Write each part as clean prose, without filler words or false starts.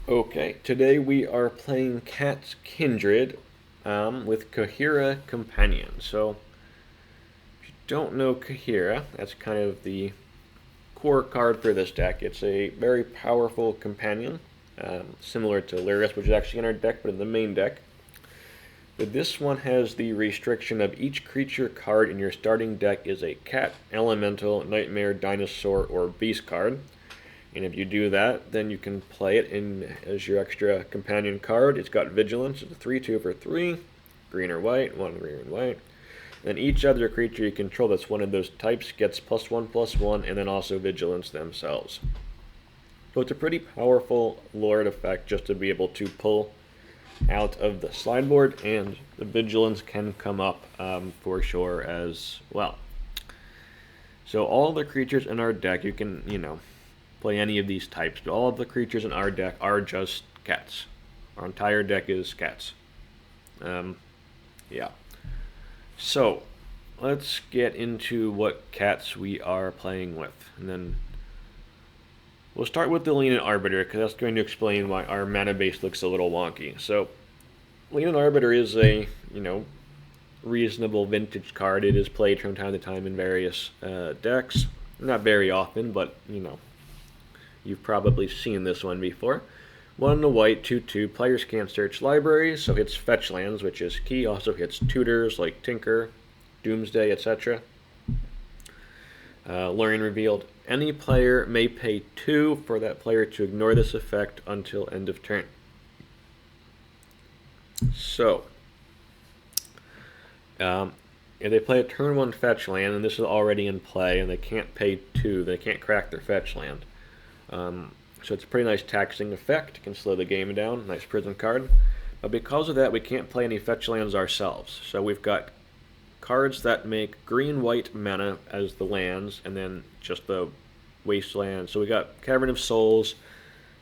Okay, today we are playing Cats Kindred with Kaheera Companion. So, if you don't know Kaheera, that's kind of the core card for this deck. It's a very powerful companion, similar to Lurrus, which is actually in our deck, but in the main deck. But this one has the restriction of each creature card in your starting deck is a cat, elemental, nightmare, dinosaur, or beast card. And if you do that, then you can play it in as your extra companion card. It's got Vigilance. It's a 3/2 for 3, green or white, 1 green and white. And each other creature you control that's one of those types gets +1/+1, and then also Vigilance themselves. So it's a pretty powerful Lord effect just to be able to pull out of the sideboard, and the Vigilance can come up for sure as well. So all the creatures in our deck, you can, play any of these types, but all of the creatures in our deck are just cats. Our entire deck is cats. Yeah. So, let's get into what cats we are playing with. And then we'll start with the Leonin Arbiter, because that's going to explain why our mana base looks a little wonky. So, Leonin Arbiter is a, reasonable vintage card. It is played from time to time in various decks. Not very often, but, you've probably seen this one before. 1 in a white, 2/2. Players can't search libraries, so hits fetch lands, which is key. Also hits tutors like Tinker, Doomsday, etc. Learning revealed. Any player may pay 2 for that player to ignore this effect until end of turn. So, if they play a turn 1 fetch land, and this is already in play, and they can't pay 2, they can't crack their fetch land. So it's a pretty nice taxing effect. It can slow the game down. Nice prison card. But because of that, we can't play any fetch lands ourselves. So we've got cards that make green-white mana as the lands, and then just the Wasteland. So we got Cavern of Souls,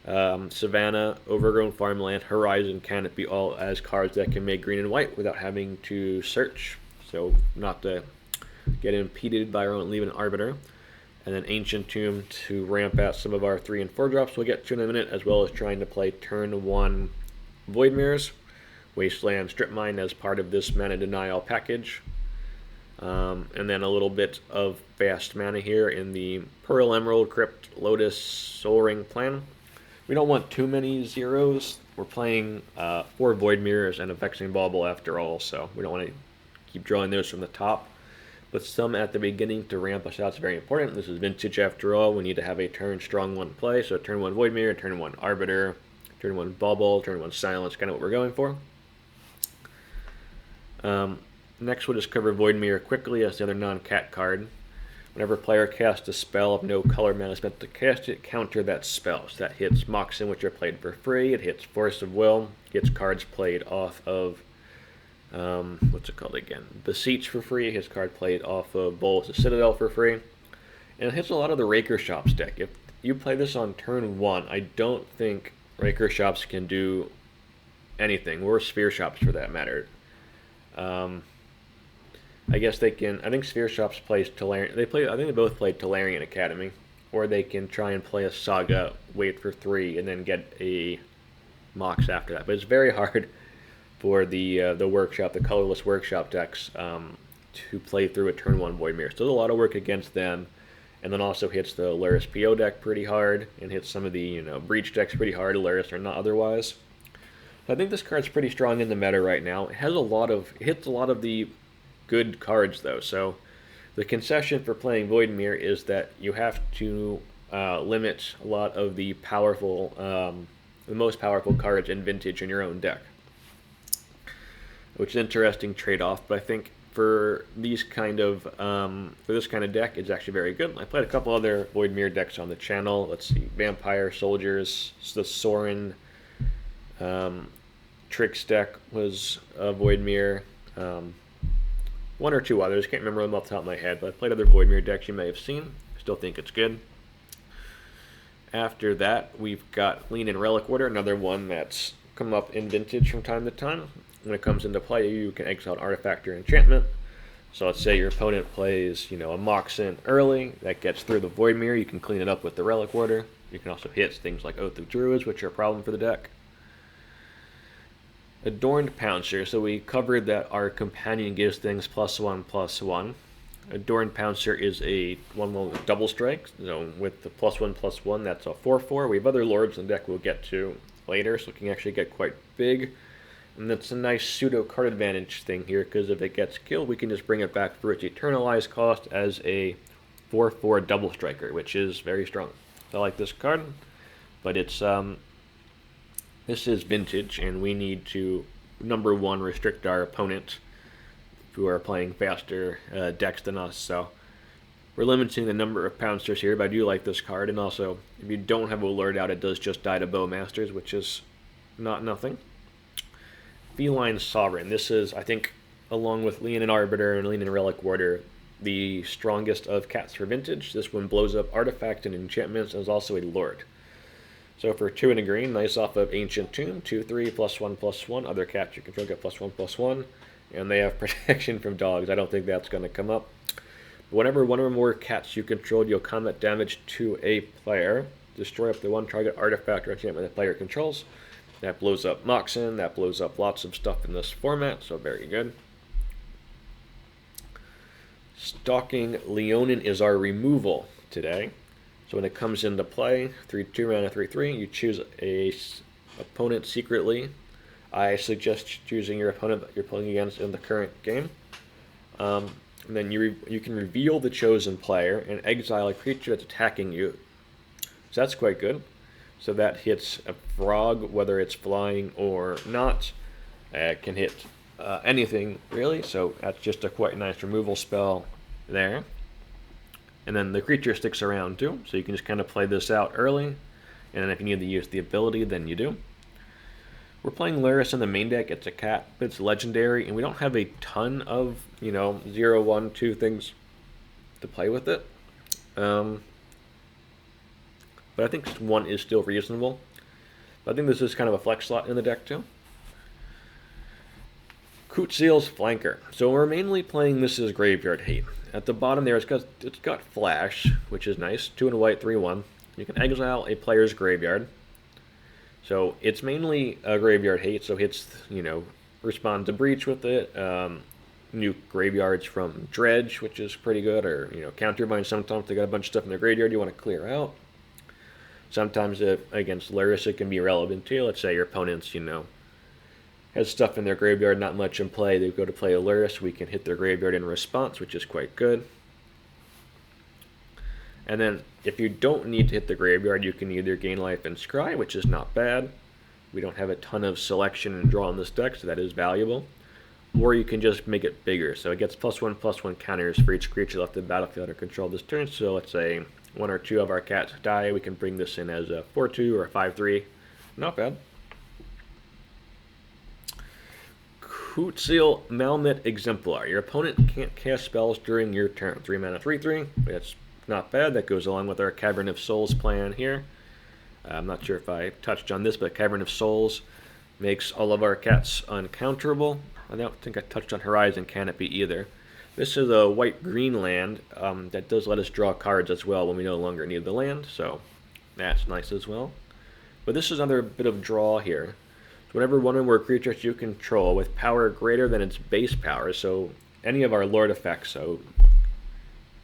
Savannah, Overgrown Farmland, Horizon Canopy, all as cards that can make green and white without having to search. So not to get impeded by our own Leonin Arbiter. And then Ancient Tomb to ramp out some of our 3 and 4 drops we'll get to in a minute, as well as trying to play turn 1 Void Mirrors, Wasteland, Strip Mine as part of this mana denial package. And then a little bit of fast mana here in the Pearl, Emerald, Crypt, Lotus, Soul Ring plan. We don't want too many zeros. We're playing 4 Void Mirrors and a Vexing Bauble after all, so we don't want to keep drawing those from the top. But some at the beginning to ramp us out is very important. This is vintage after all. We need to have a turn strong 1 play. So turn 1 Void Mirror, turn 1 Arbiter, turn 1 Bauble, turn 1 Silence, kind of what we're going for. Next we'll just cover Void Mirror quickly as the other non-cat card. Whenever a player casts a spell of no color mana spent to cast it, counter that spell. So that hits Mox In, which are played for free. It hits Force of Will, gets cards played off of what's it called again? Beseech for free. His card played off of Bolas the Citadel for free. And it hits a lot of the Raker Shops deck. If you play this on turn 1, I don't think Raker Shops can do anything, or Sphere Shops for that matter. I guess they can. I think Sphere Shops plays Tolarian. I think they both played Tolarian Academy. Or they can try and play a Saga, wait for 3, and then get a Mox after that. But it's very hard for the workshop, the colorless workshop decks, to play through a turn 1 Void Mirror. So there's a lot of work against them, and then also hits the Lurrus PO deck pretty hard, and hits some of the Breach decks pretty hard. Lurrus or not otherwise. So I think this card's pretty strong in the meta right now. It hits a lot of the good cards though. So the concession for playing Void Mirror is that you have to limit a lot of the most powerful cards in Vintage in your own deck, which is an interesting trade-off. But I think for this kind of deck, it's actually very good. I played a couple other Void Mirror decks on the channel. Let's see, Vampire Soldiers, the Sorin Tricks deck was a Void Mirror. 1 or 2 others, can't remember them off the top of my head, but I played other Void Mirror decks you may have seen. Still think it's good. After that, we've got Leonin Relic-Warder, another one that's come up in Vintage from time to time. When it comes into play, you can exile an artifact or enchantment. So let's say your opponent plays, a Mox In early, that gets through the Void Mirror, you can clean it up with the Relic-Warder. You can also hit things like Oath of Druids, which are a problem for the deck. Adorned Pouncer. So we covered that our companion gives things +1/+1. Adorned Pouncer is a 1/1 with double strike. So with the +1/+1, that's a 4/4. We have other lords in the deck we'll get to later, so it can actually get quite big. And that's a nice pseudo card advantage thing here, because if it gets killed, we can just bring it back for its eternalized cost as a 4/4 double striker, which is very strong. So I like this card, but it's this is vintage, and we need to, number one, restrict our opponent who are playing faster decks than us. So we're limiting the number of Pouncers here, but I do like this card. And also, if you don't have a Lord out, it does just die to Bowmasters, which is not nothing. Feline Sovereign. This is, I think, along with Leonin Arbiter and Leonin Relic-Warder, the strongest of cats for vintage. This one blows up artifacts and enchantments and is also a lord. So for 2 and a green, nice off of Ancient Tomb, 2/3 +1/+1. Other cats you control get +1/+1, and they have protection from dogs. I don't think that's going to come up. But whenever one or more cats you control deal combat damage to a player, destroy up to one target artifact or enchantment the player controls. That blows up Moxen, that blows up lots of stuff in this format, so very good. Stalking Leonin is our removal today. So when it comes into play, 3/2 mana, 3/3, you choose a opponent secretly. I suggest choosing your opponent that you're playing against in the current game. And then you can reveal the chosen player and exile a creature that's attacking you. So that's quite good. So that hits a frog, whether it's flying or not. It can hit anything, really. So that's just a quite nice removal spell there. And then the creature sticks around too, so you can just kind of play this out early. And then if you need to use the ability, then you do. We're playing Lurrus in the main deck. It's a cat, but it's legendary, and we don't have a ton of, 0, 1, 2 things to play with it. But I think 1 is still reasonable. But I think this is kind of a flex slot in the deck too. Kutzil's Flanker. So we're mainly playing this as Graveyard Hate. At the bottom there, it's got Flash, which is nice. 2 and a white, 3/1. You can exile a player's graveyard. So it's mainly a Graveyard Hate, so hits, respond to Breach with it. Nuke graveyards from Dredge, which is pretty good, or, Counterbind sometimes. They got a bunch of stuff in their graveyard you want to clear out. Sometimes against Lurrus it can be relevant too. Let's say your opponent's, has stuff in their graveyard, not much in play. They go to play a Lurrus, we can hit their graveyard in response, which is quite good. And then if you don't need to hit the graveyard, you can either gain life and scry, which is not bad. We don't have a ton of selection and draw in this deck, so that is valuable. Or you can just make it bigger. So it gets +1/+1 counters for each creature left in the battlefield under control this turn. So let's say 1 or 2 of our cats die, we can bring this in as a 4/2 or a 5/3. Not bad. Kutzil Malamet Exemplar. Your opponent can't cast spells during your turn. 3 mana, 3/3. That's not bad. That goes along with our Cavern of Souls plan here. I'm not sure if I touched on this, but Cavern of Souls makes all of our cats uncounterable. I don't think I touched on Horizon Canopy either. This is a white-green land that does let us draw cards as well when we no longer need the land, so that's nice as well. But this is another bit of draw here. So whenever one or more creatures you control with power greater than its base power, so any of our Lord effects, so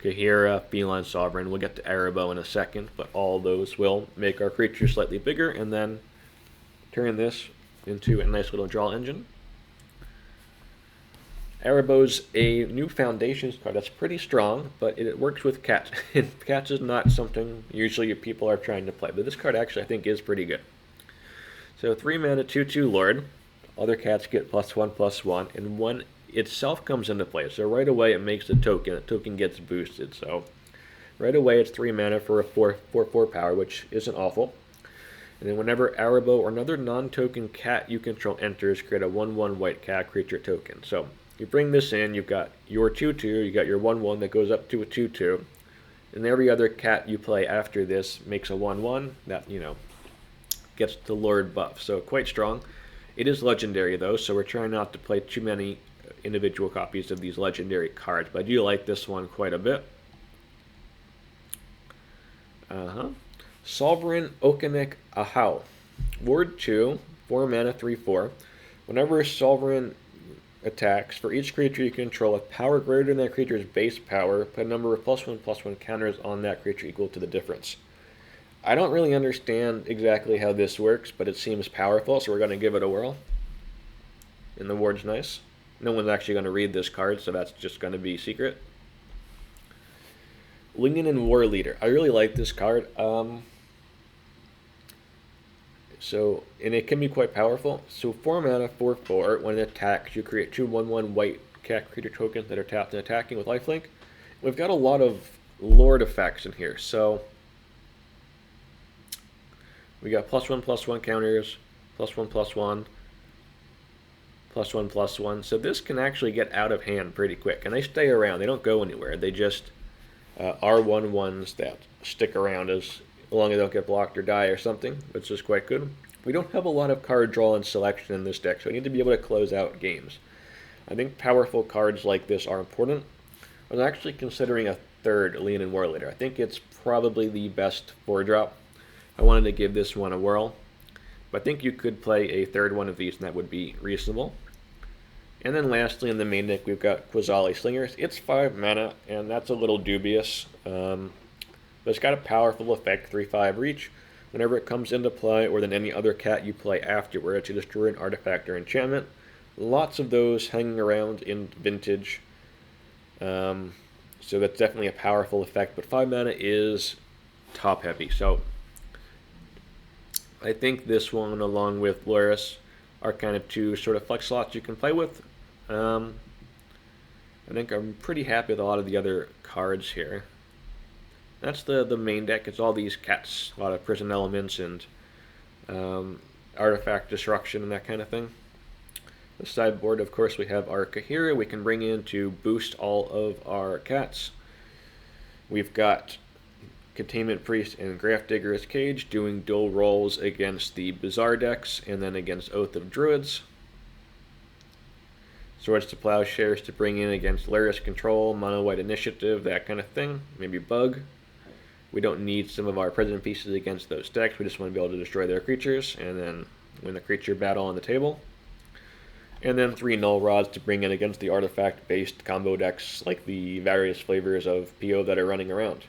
Kaheera, Feline Sovereign, we'll get to Arahbo in a second, but all those will make our creature slightly bigger and then turn this into a nice little draw engine. Arahbo's a new Foundations card that's pretty strong, but it works with cats. Cats is not something usually people are trying to play, but this card actually I think is pretty good. So 3 mana, 2/2 Lord. Other cats get +1/+1, and 1 itself comes into play. So right away it makes a token. The token gets boosted. So right away it's 3 mana for a 4/4 power, which isn't awful. And then whenever Arahbo or another non-token cat you control enters, create a 1/1 white cat creature token. So you bring this in, you've got your 2/2, you got your 1/1 that goes up to a 2/2, and every other cat you play after this makes a 1/1 that, gets the Lord buff. So quite strong. It is legendary though, so we're trying not to play too many individual copies of these legendary cards, but I do like this one quite a bit. Sovereign Okinec Ahau. Ward 2, 4 mana, 3/4. Whenever Sovereign attacks, for each creature you control with power greater than that creature's base power, put a number of +1/+1 counters on that creature equal to the difference. I don't really understand exactly how this works, but it seems powerful, so we're going to give it a whirl. And the ward's nice. No one's actually going to read this card, so that's just going to be secret. Leonin Warleader. I really like this card. And it can be quite powerful. So 4 mana, 4/4. When it attacks, you create 2/1/1 white cat creature tokens that are tapped and attacking with lifelink. We've got a lot of Lord effects in here. So we got +1/+1 counters, +1/+1, +1/+1. So this can actually get out of hand pretty quick. And they stay around. They don't go anywhere. They just are 1/1s that stick around as long as they don't get blocked or die or something, which is quite good. We don't have a lot of card draw and selection in this deck, so we need to be able to close out games. I think powerful cards like this are important. I was actually considering a third Leonin Warleader. I think it's probably the best 4-drop. I wanted to give this one a whirl. But I think you could play a third one of these, and that would be reasonable. And then lastly, in the main deck, we've got Qasali Slingers. It's 5 mana, and that's a little dubious. But it's got a powerful effect, 3/5 reach. Whenever it comes into play, or then any other cat you play afterwards, you destroy an artifact or enchantment. Lots of those hanging around in Vintage. So that's definitely a powerful effect, but 5 mana is top heavy. So I think this one, along with Lurrus, are kind of two sort of flex slots you can play with. I think I'm pretty happy with a lot of the other cards here. That's the main deck. It's all these cats, a lot of prison elements and artifact destruction and that kind of thing. The sideboard, of course, we have our Kaheera we can bring in to boost all of our cats. We've got Containment Priest and Grafdigger's Cage doing dual rolls against the Bizarre decks and then against Oath of Druids. Swords to Plowshares to bring in against Lurrus Control, Mono White Initiative, that kind of thing. Maybe Bug. We don't need some of our prison pieces against those decks. We just want to be able to destroy their creatures and then win the creature battle on the table. And then 3 Null Rods to bring in against the artifact-based combo decks like the various flavors of PO that are running around.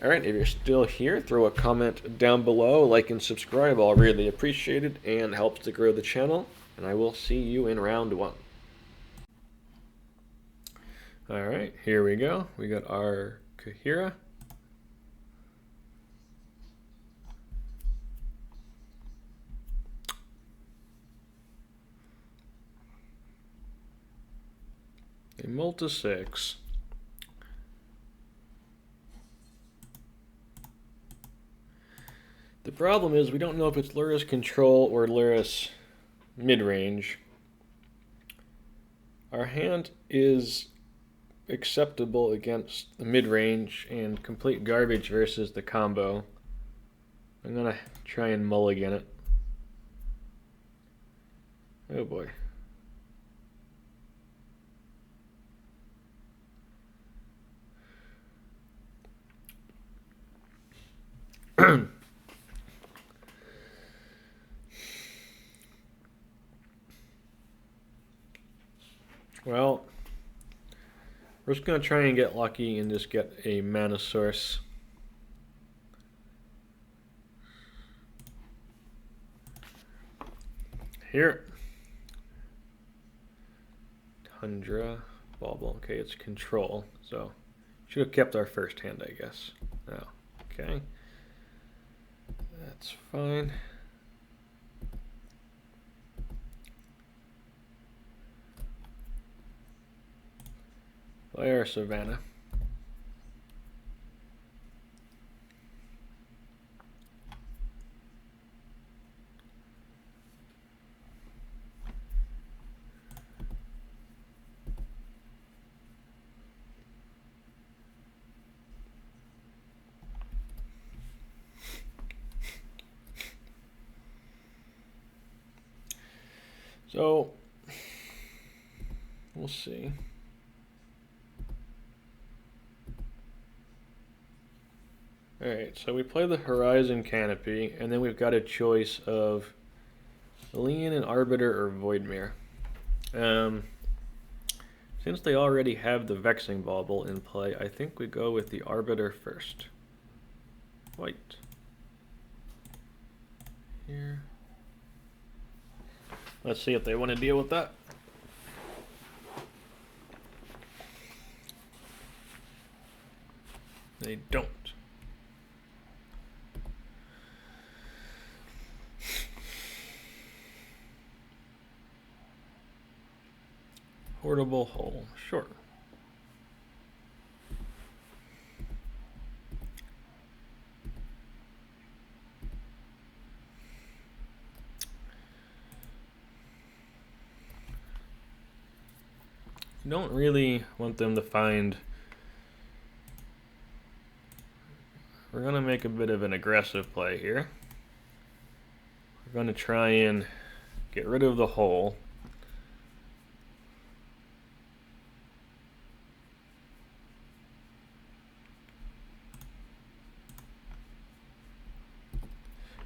Alright, if you're still here, throw a comment down below, like and subscribe. I'll really appreciate it and helps to grow the channel. And I will see you in round 1. Alright, here we go. We got our Kaheera. A multi-6. The problem is we don't know if it's Lurrus Control or Lurrus Midrange. Our hand is acceptable against the mid-range and complete garbage versus the combo. I'm gonna try and mulligan it. Oh boy. Well, we're just going to try and get lucky and just get a mana source. Here. Tundra, Bauble. Okay, it's control. So, should have kept our first hand, I guess. Oh, okay. That's fine. Play our Savannah. So, we'll see. Alright, so we play the Horizon Canopy, and then we've got a choice of Leonin Arbiter or Voidmere. Since they already have the Vexing Bauble in play, I think we go with the Arbiter first. White. Here. Let's see if they want to deal with that. They don't. Portable hole, sure. You don't really want them to find. We're going to make a bit of an aggressive play here. We're going to try and get rid of the hole.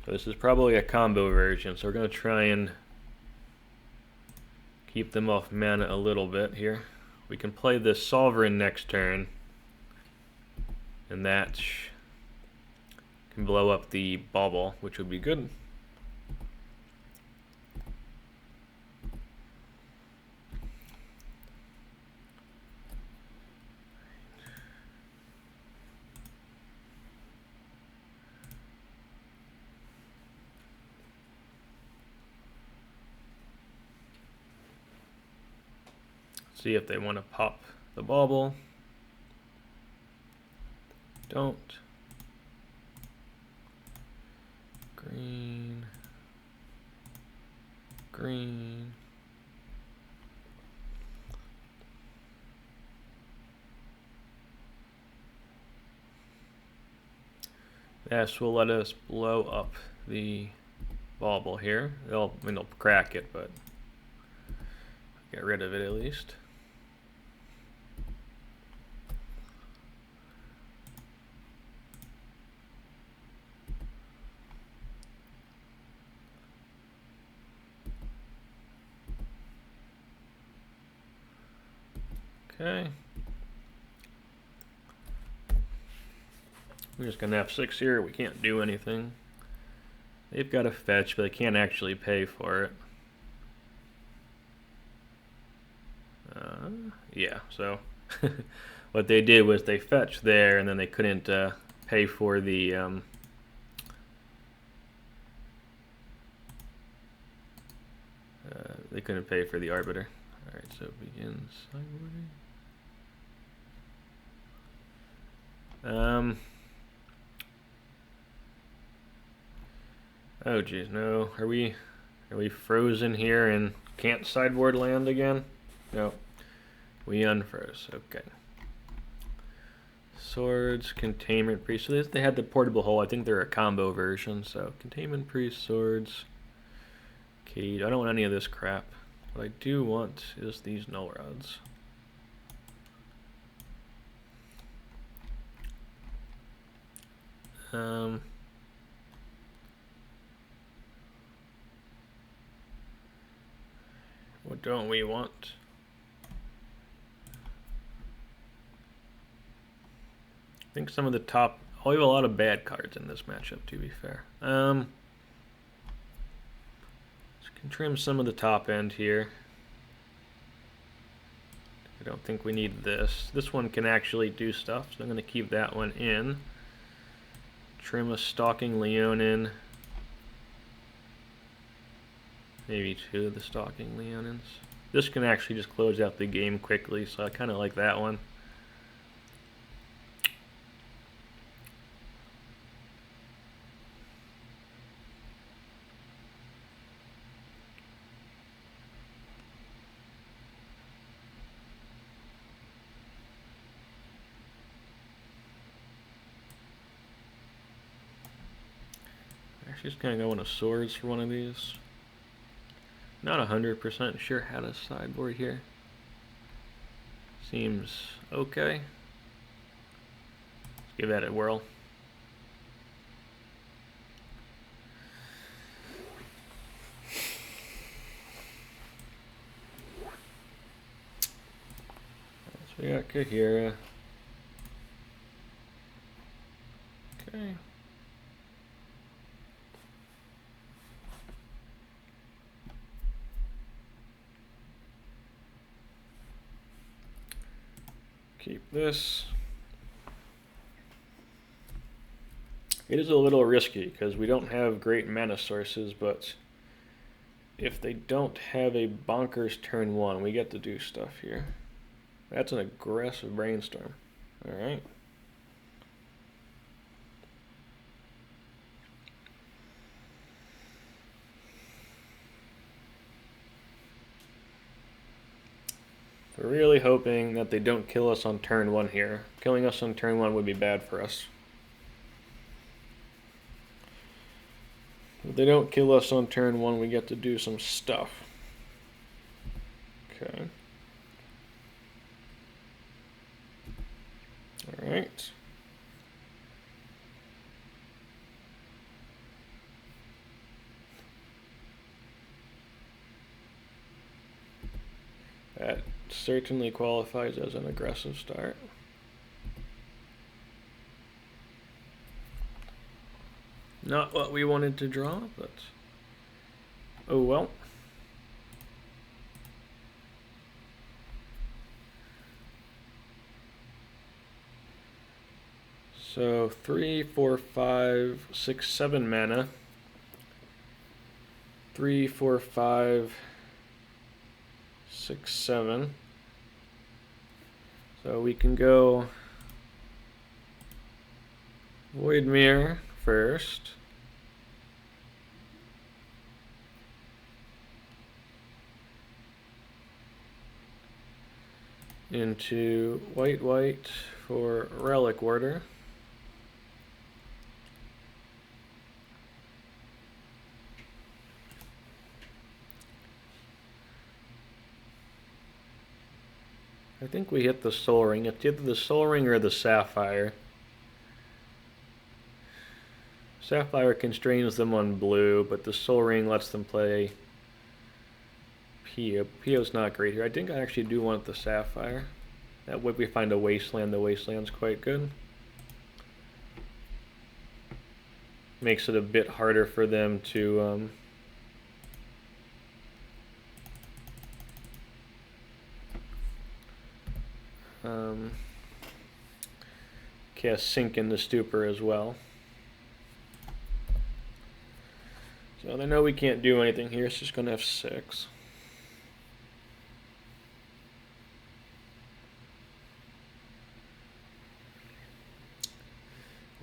So this is probably a combo version, so we're going to try and keep them off mana a little bit here. We can play this Sovereign next turn, and that can blow up the Bauble, which would be good. See if they want to pop the Bauble. Don't. Green. Green. This will let us blow up the Bauble here. They'll crack it, but get rid of it at least. Okay. We're just going to have 6 here. We can't do anything. They've got a fetch, but they can't actually pay for it. Yeah, so what they did was they fetched there, and then they couldn't pay for the Arbiter. All right, so it begins sideboarding. Oh geez, no. Are we frozen here and can't sideboard land again? No. We unfroze. Okay. Swords, Containment Priest. So they had the portable hole. I think they're a combo version. So Containment Priest, Swords, Cade. I don't want any of this crap. What I do want is these Null Rods. What don't we want? I think some of the top. Oh, we have a lot of bad cards in this matchup, to be fair. So can trim some of the top end here. I don't think we need this. This one can actually do stuff, so I'm going to keep that one in. Trim a Stalking Leonin. Maybe 2 of the Stalking Leonins. This can actually just close out the game quickly, so I kind of like that one. Actually, just kind of going to Swords for one of these. Not 100% sure how to sideboard here. Seems okay. Let's give that a whirl. got Kaheera. Okay. Keep this. It is a little risky because we don't have great mana sources, but if they don't have a bonkers turn one, we get to do stuff here. That's an aggressive brainstorm. Alright. We're really hoping that they don't kill us on turn one here. Killing us on turn one would be bad for us. If they don't kill us on turn one, we get to do some stuff. Okay. Alright. That certainly qualifies as an aggressive start. Not what we wanted to draw, but oh well. So 3, 4, 5, 6, 7 mana. 3, 4, 5, 6, 7. So we can go Void Mirror first. Into white for Relic-Warder. I think we hit the Soul Ring. It's either the Soul Ring or the Sapphire. Sapphire constrains them on blue, but the Soul Ring lets them play Pio. Pio's not great here. I think I actually do want the Sapphire. That way we find a Wasteland. The Wasteland's quite good. Makes it a bit harder for them to cast Sink in the Stupor as well. So they know we can't do anything here. It's just going to have 6.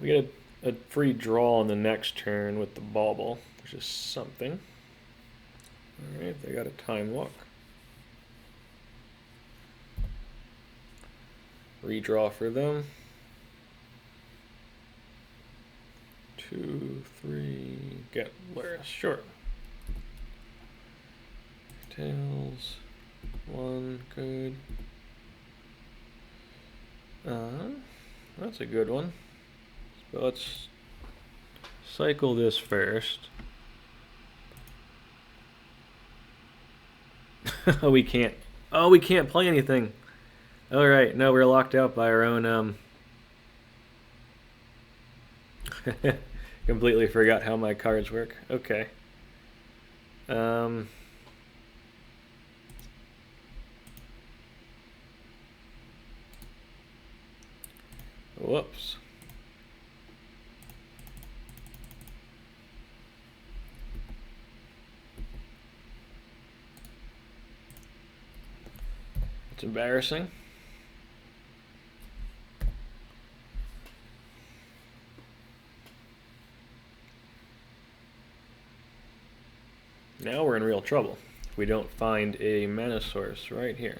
We get a free draw on the next turn with the Bauble, which is something. Alright, they got a Time Walk. Redraw for them. 2, 3, get Lurrus, sure. Tails, 1, good. That's a good one. So let's cycle this first. Oh, we can't. Oh, we can't play anything. All right, no, we're locked out by our own. Completely forgot how my cards work. Okay. Whoops. It's embarrassing. Now we're in real trouble if we don't find a mana source right here.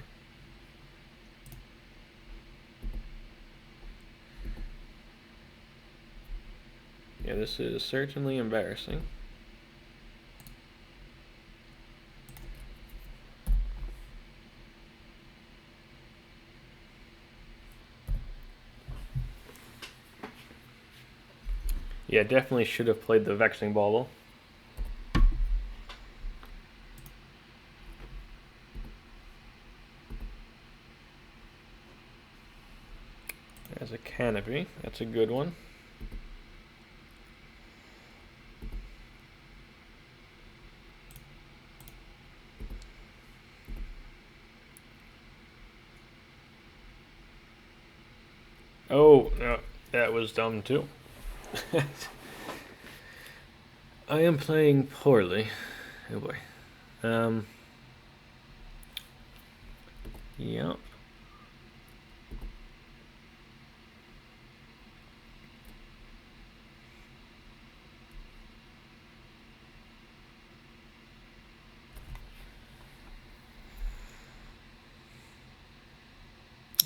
Yeah, this is certainly embarrassing. Yeah, definitely should have played the Vexing Bauble. a Canopy. That's a good one. Oh, no, that was dumb too. I am playing poorly. Oh boy. Yep.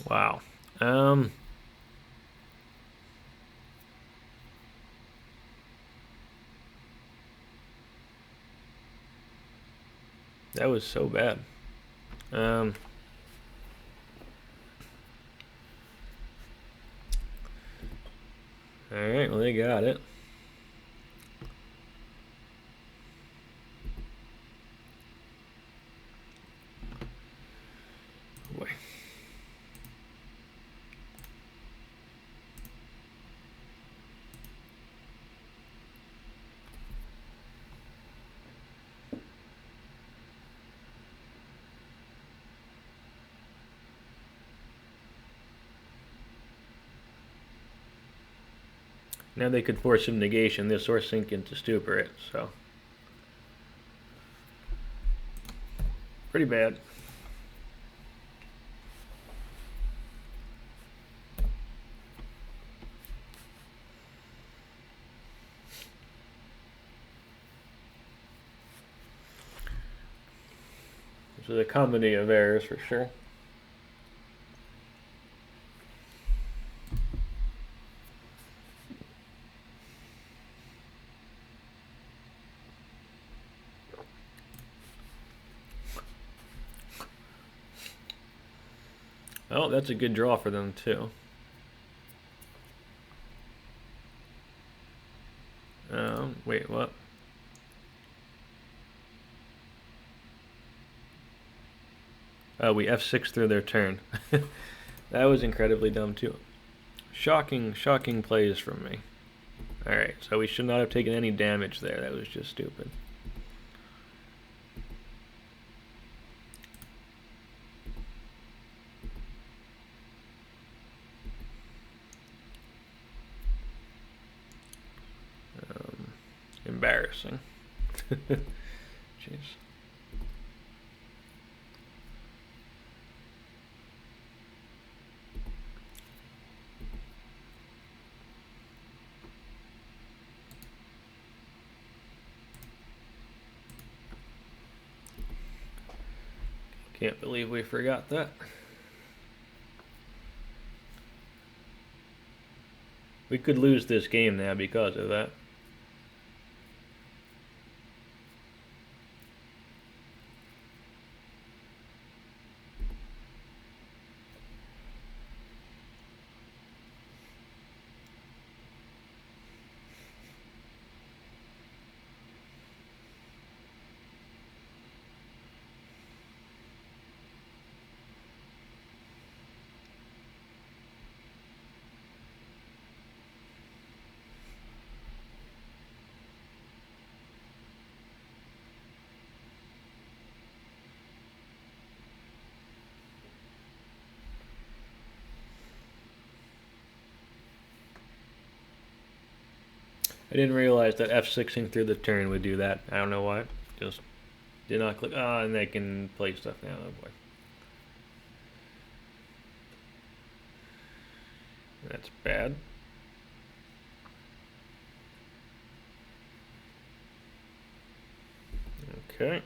Wow. That was so bad. Alright, well, they got it. Boy. Now they could force some negation this or sink into stupor it, so. Pretty bad. This is a comedy of errors for sure. Oh, that's a good draw for them too. Wait, what? Oh, we F6 through their turn. That was incredibly dumb too. Shocking, shocking plays from me. Alright, so we should not have taken any damage there. That was just stupid. Embarrassing. Jeez. Can't believe we forgot that. We could lose this game now because of that. I didn't realize that F6ing through the turn would do that. I don't know why. Just did not click. Ah, and they can play stuff now. Oh boy. That's bad. Okay.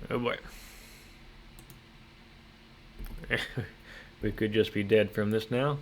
Oh boy. We could just be dead from this now.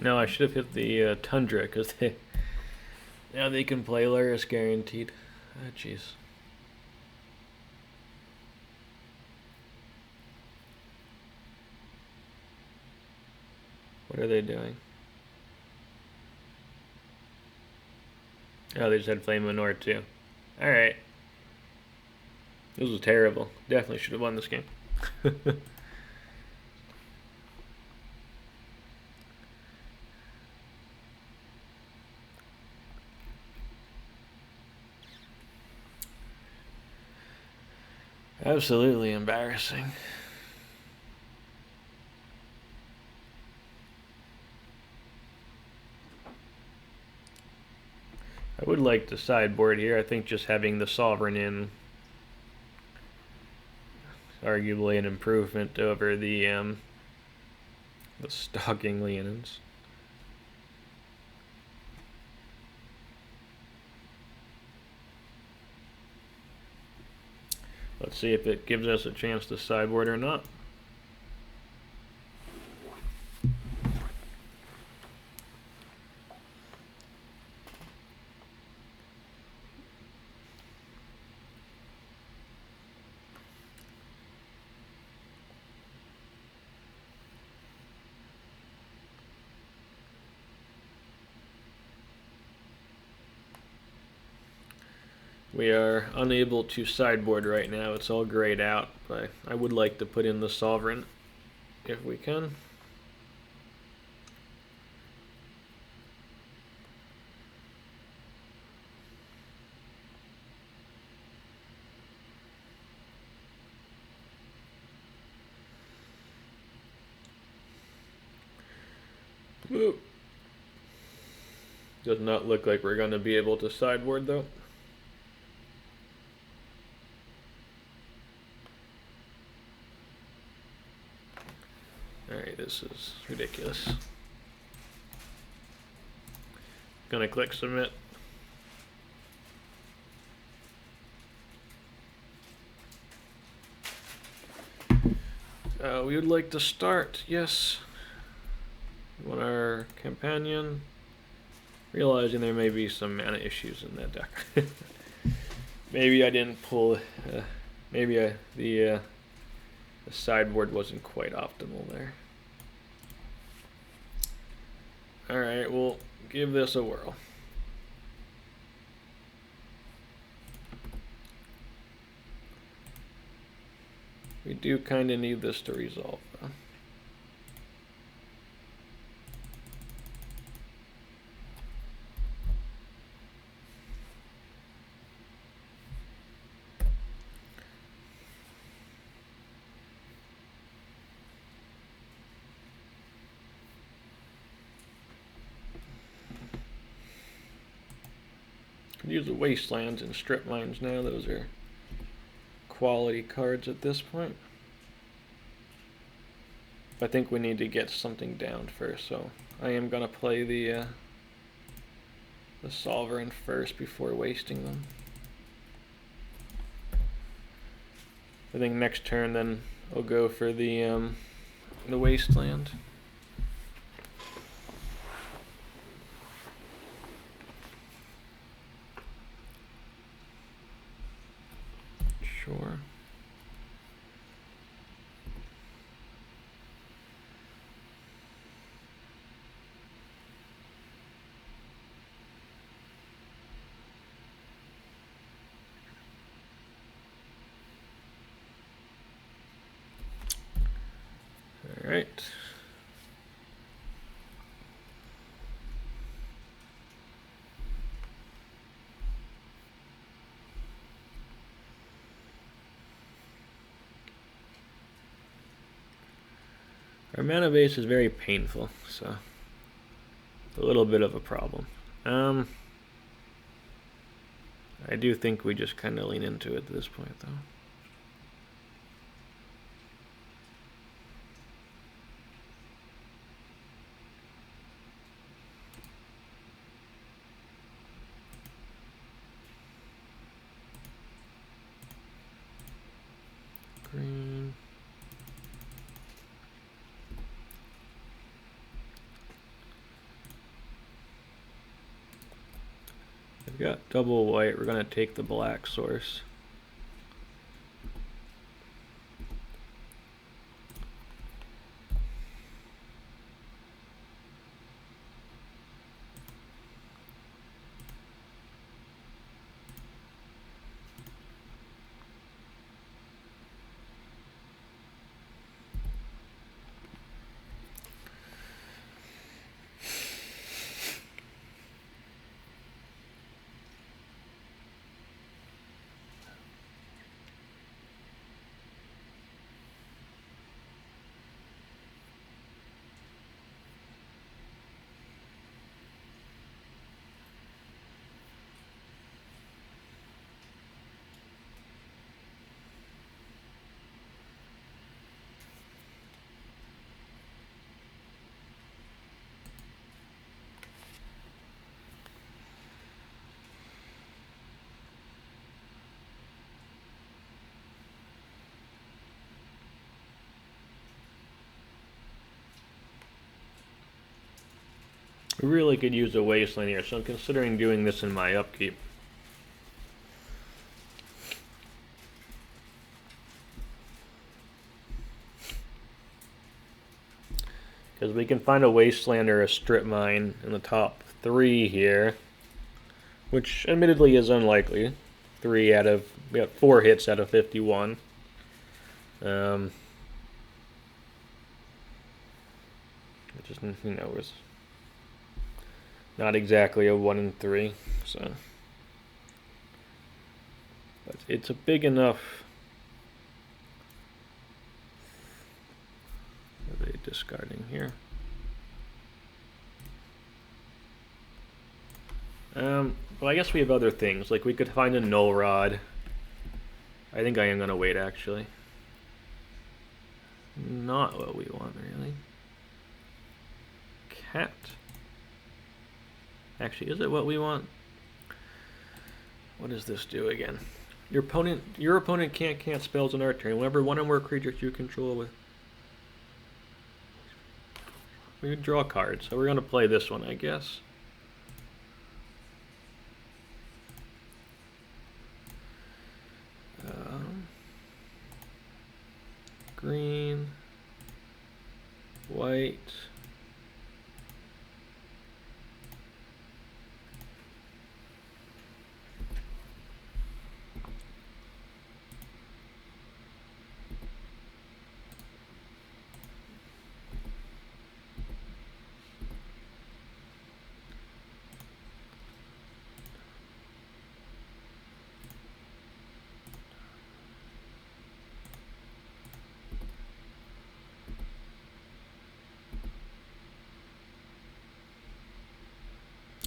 No, I should have hit the Tundra, because now they can play Lurrus guaranteed. Ah, jeez. What are they doing? Oh, they just had Flame Manor too. Alright. This was terrible. Definitely should have won this game. Absolutely embarrassing. I would like to sideboard here. I think just having the Sovereign in is arguably an improvement over the Stalking Leonins. Let's see if it gives us a chance to sideboard or not. We are unable to sideboard right now. It's all grayed out, but I would like to put in the Sovereign if we can. Whoop. Does not look like we're going to be able to sideboard though. Alright, this is ridiculous. Gonna click submit. We would like to start, yes. We want our companion. Realizing there may be some mana issues in that deck. Maybe I didn't pull, maybe the sideboard wasn't quite optimal there. Alright, we'll give this a whirl. We do kind of need this to resolve, though. Could use the Wastelands and Strip Mines now. Those are quality cards at this point. I think we need to get something down first, so I am gonna play the Sovereign first before wasting them. I think next turn then I'll go for the Wasteland. Sure. All right. Our mana base is very painful, so it's a little bit of a problem. I do think we just kind of lean into it at this point, though. Green. got double white. We're going to take the black source. We really could use a Wasteland here, so I'm considering doing this in my upkeep. Because we can find a Wasteland or a Strip Mine in the top 3 here, which admittedly is unlikely. We got 4 hits out of 51. Just, who knows. Not exactly a 1 in 3, so. But it's a big enough. What are they discarding here? Well, I guess we have other things. Like, we could find a Null Rod. I think I am going to wait, actually. Not what we want, really. Cat. Actually, is it what we want? What does this do again? Your opponent can't cast spells on our turn. Whenever one or more creatures you control with. We can draw cards, so we're going to play this one, I guess. Green, white,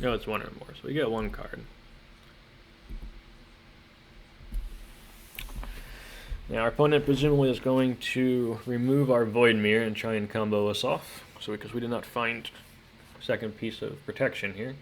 no, it's 1 or more, so we get 1 card. Now our opponent presumably is going to remove our Voidmere and try and combo us off, so because we did not find a second piece of protection here.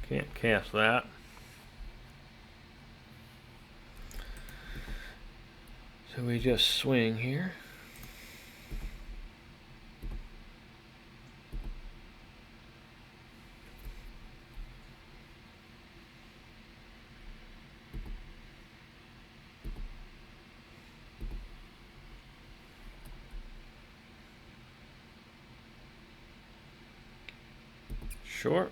Can't cast that. So we just swing here. Sure.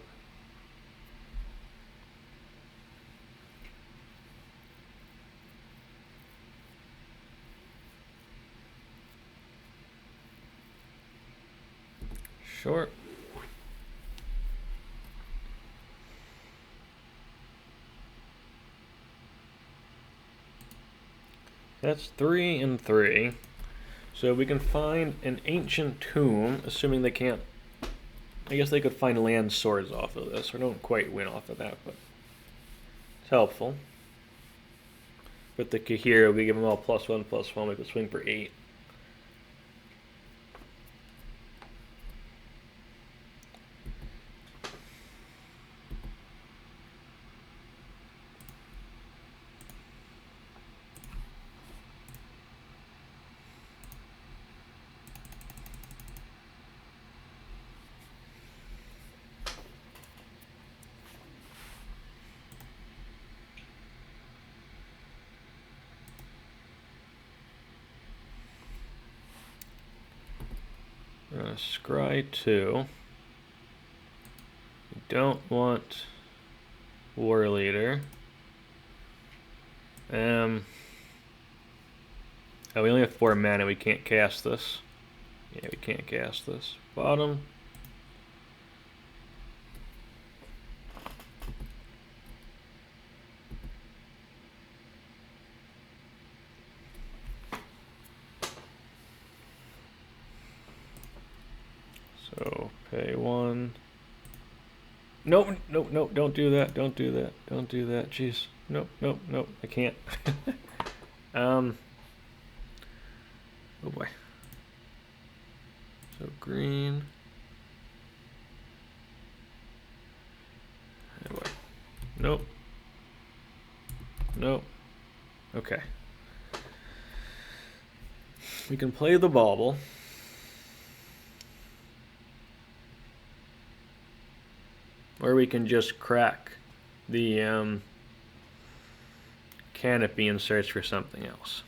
Sure. That's 3 and 3. So we can find an ancient tomb, assuming they can't. I guess they could find land swords off of this, or don't quite win off of that, but it's helpful. With the Kaheera, we give them all +1/+1. We could swing for 8. Scry 2. We don't want Warleader. Oh, we only have 4 mana. We can't cast this. Yeah, we can't cast this. Bottom. So, pay 1. Nope, nope, nope, don't do that, don't do that, don't do that, jeez. Nope, nope, nope, I can't. Oh boy. So, green. Oh boy. Nope. Nope. Okay. We can play the bauble. Or we can just crack the canopy and search for something else.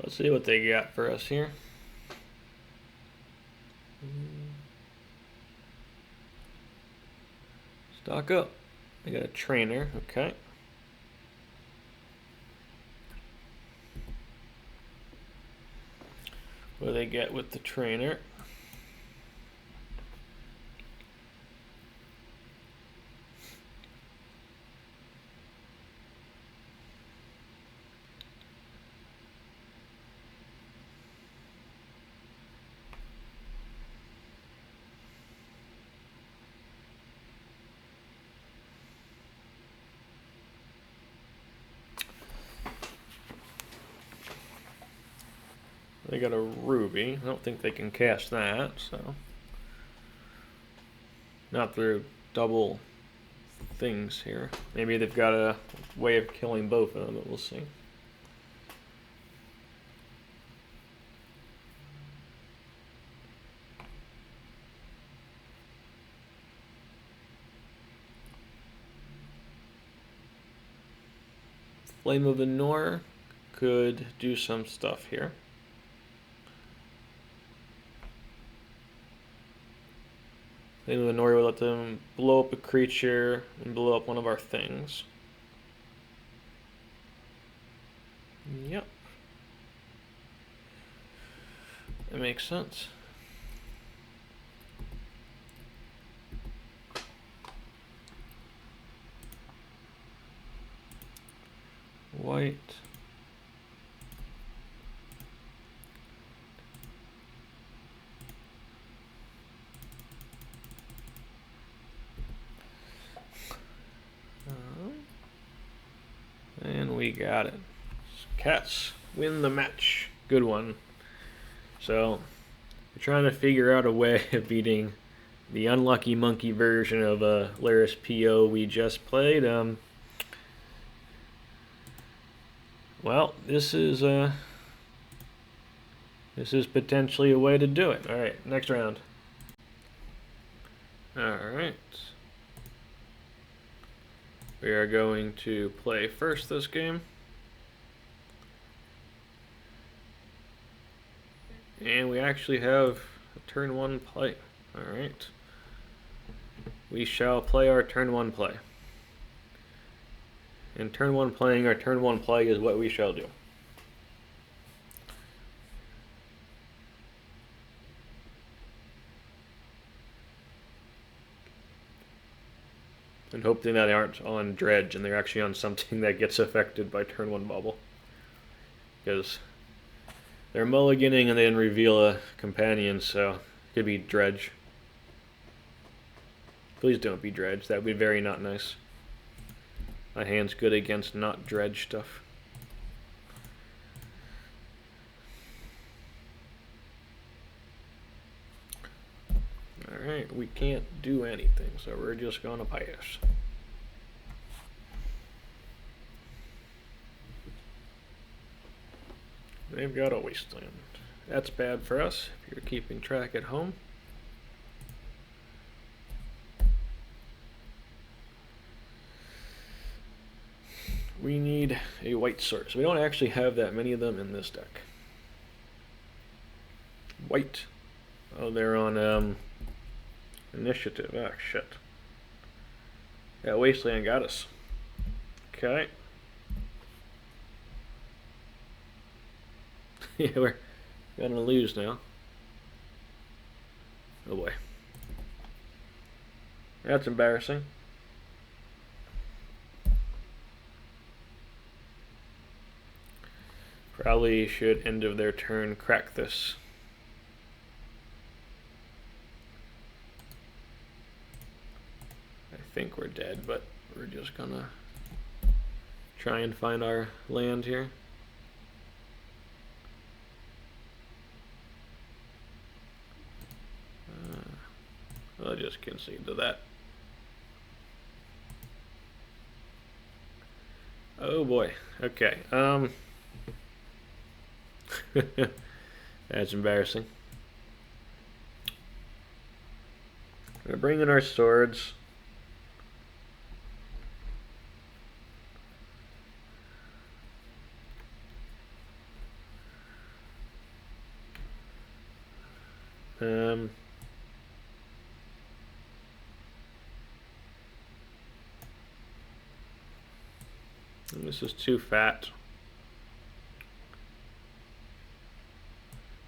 Let's see what they got for us here. Stock up. They got a trainer, okay. What do they get with the trainer? They got a ruby. I don't think they can cast that, so. Not through double things here. Maybe they've got a way of killing both of them, but we'll see. Flame of the Nor could do some stuff here. Flame of the Nor will let them blow up a creature and blow up one of our things. Yep. That makes sense. White. And we got it. Cats win the match. Good one. So, we're trying to figure out a way of beating the unlucky monkey version of Lurrus PO we just played. Well, this is potentially a way to do it. All right, next round. All right. We are going to play first this game. And we actually have a turn 1 play. Alright. We shall play our turn 1 play. And turn 1 playing our turn 1 play is what we shall do. And hoping that they aren't on Dredge and they're actually on something that gets affected by turn 1 Bauble. Because they're mulliganing and they didn't reveal a companion, so it could be Dredge. Please don't be Dredge, that would be very not nice. My hand's good against not Dredge stuff. Alright, we can't do anything, so we're just gonna pass. They've got a Wasteland. That's bad for us, if you're keeping track at home. We need a white source. We don't actually have that many of them in this deck. White. Oh, they're on initiative. Ah, shit. Yeah, Wasteland got us. Okay. Yeah, we're gonna lose now. Oh boy. That's embarrassing. Probably should, end of their turn, crack this. I think we're dead, but we're just gonna try and find our land here. I'll just concede to that. Oh boy. Okay. That's embarrassing. We're bringing our swords. This is too fat.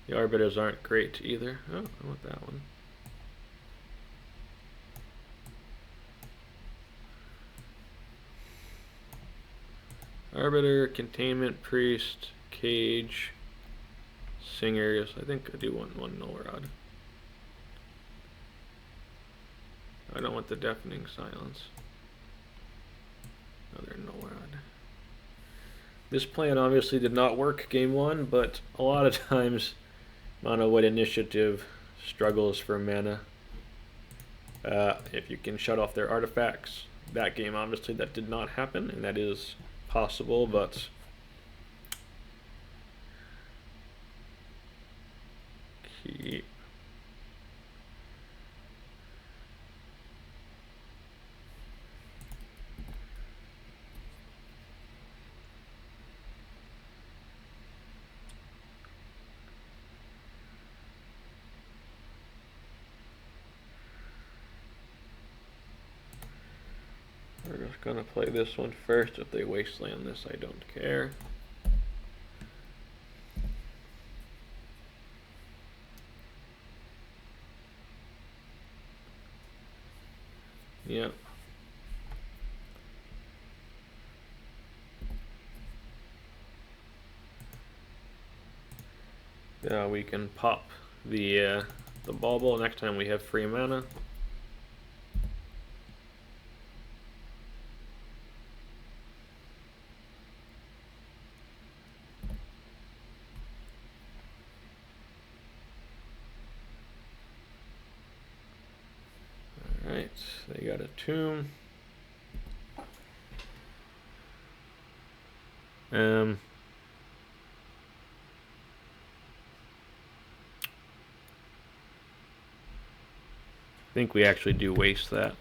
The Arbiters aren't great either. Oh, I want that one. Arbiter, Containment Priest, Cage, Singers. I think I do want one Null Rod. I don't want the Deafening Silence. Another Null Rod. This plan obviously did not work game 1, but a lot of times Mono White Initiative struggles for mana. If you can shut off their artifacts. That game obviously that did not happen, and that is possible, but keep. We're just gonna play this one first. If they Wasteland this, I don't care. Yep. Yeah, we can pop the bauble next time we have free mana. Alright, they got a tomb. I think we actually do waste that.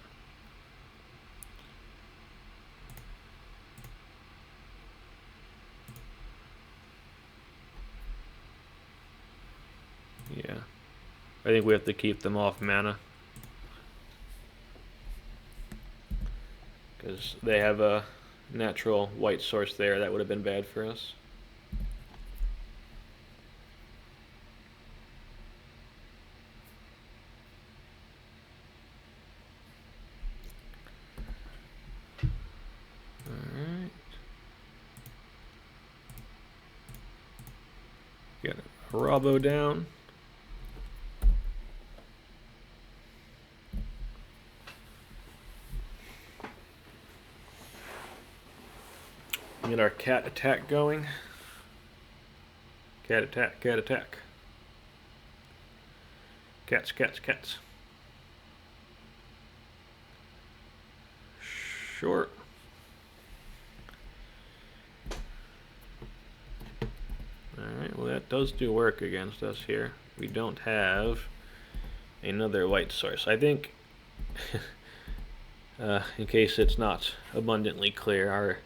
Yeah. I think we have to keep them off mana. Because they have a natural white source there that would have been bad for us. Alright. Get Arahbo down. Get our cat attack going. Cat attack, cat attack. Cats, cats, cats. Short. Alright, well that does do work against us here. We don't have another white source. I think, in case it's not abundantly clear, our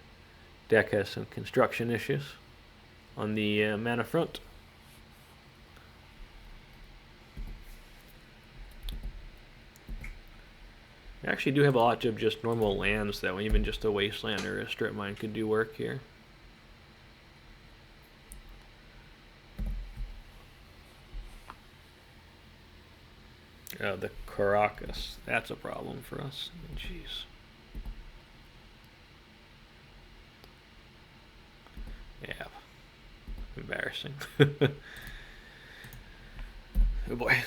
deck has some construction issues on the mana front. We actually do have a lot of just normal lands that even just a Wasteland or a Strip Mine could do work here. The Caracas, that's a problem for us. Jeez. Yeah. Embarrassing. Oh boy.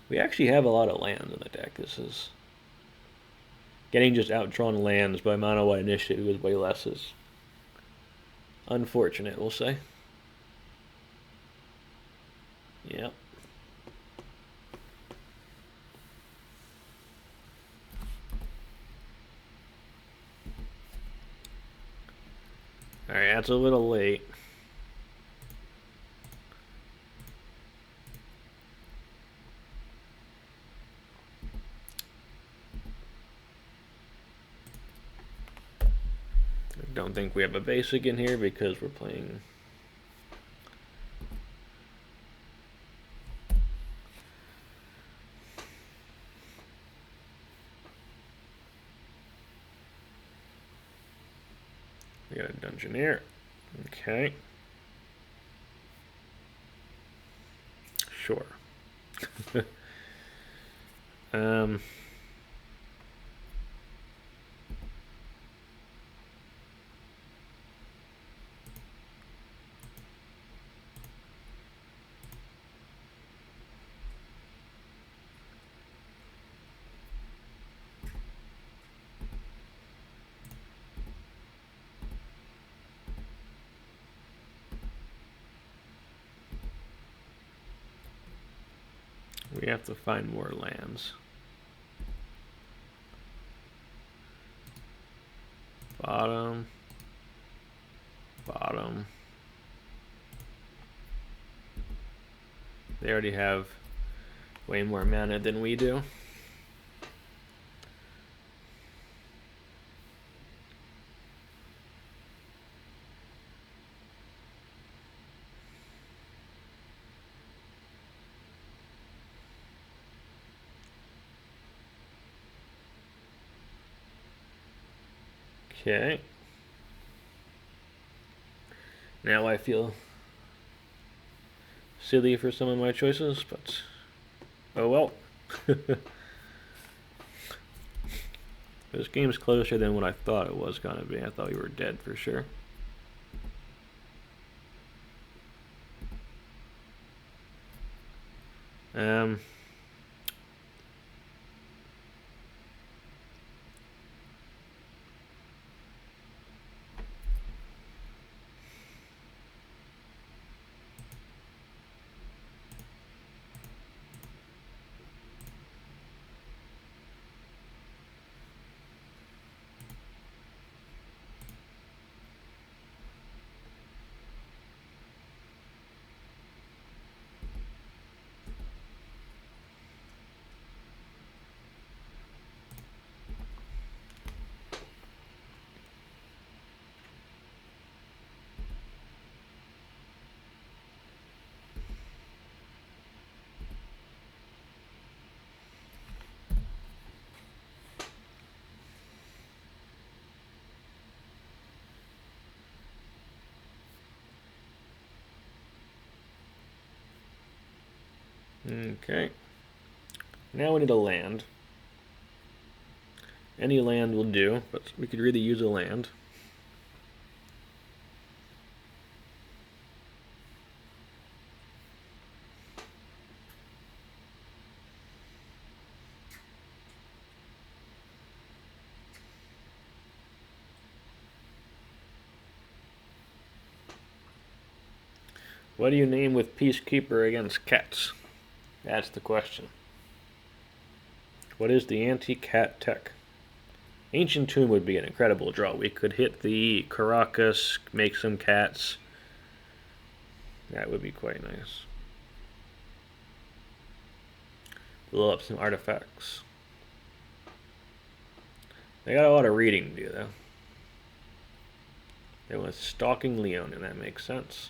We actually have a lot of land in the deck. This is getting just outdrawn lands by mana-wide initiative with way less is unfortunate, we'll say. Yep. Alright, that's a little late. I don't think we have a basic in here because we're playing we got a Dungeoneer. Okay. Sure. We have to find more lands. Bottom. Bottom. They already have way more mana than we do. Okay. Now I feel silly for some of my choices, but oh well. This game's closer than what I thought it was gonna be. I thought we were dead for sure. Okay. Now we need a land. Any land will do, but we could really use a land. What do you name with Peacekeeper against cats? That's the question. What is the anti-cat tech? Ancient Tomb would be an incredible draw. We could hit the Caracas, make some cats. That would be quite nice. Blow up some artifacts. They got a lot of reading to do, though. They want Stalking Leonin, that makes sense.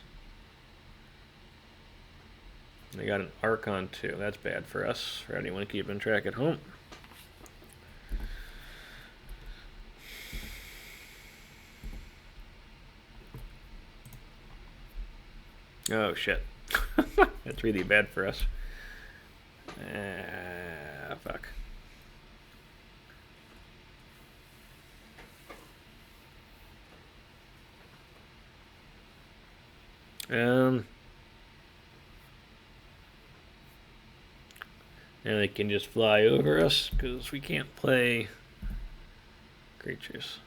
They got an Archon too. That's bad for us, for anyone keeping track at home. Oh shit. That's really bad for us. Fuck. And they can just fly over us because we can't play creatures.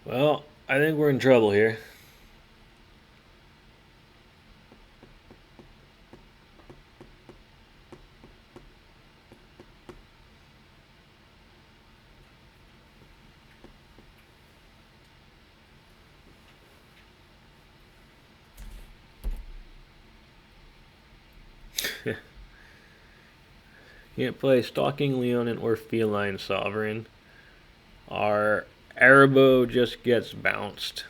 Well, I think we're in trouble here. Can't play Stalking Leonin or Feline Sovereign. Our Arahbo just gets bounced.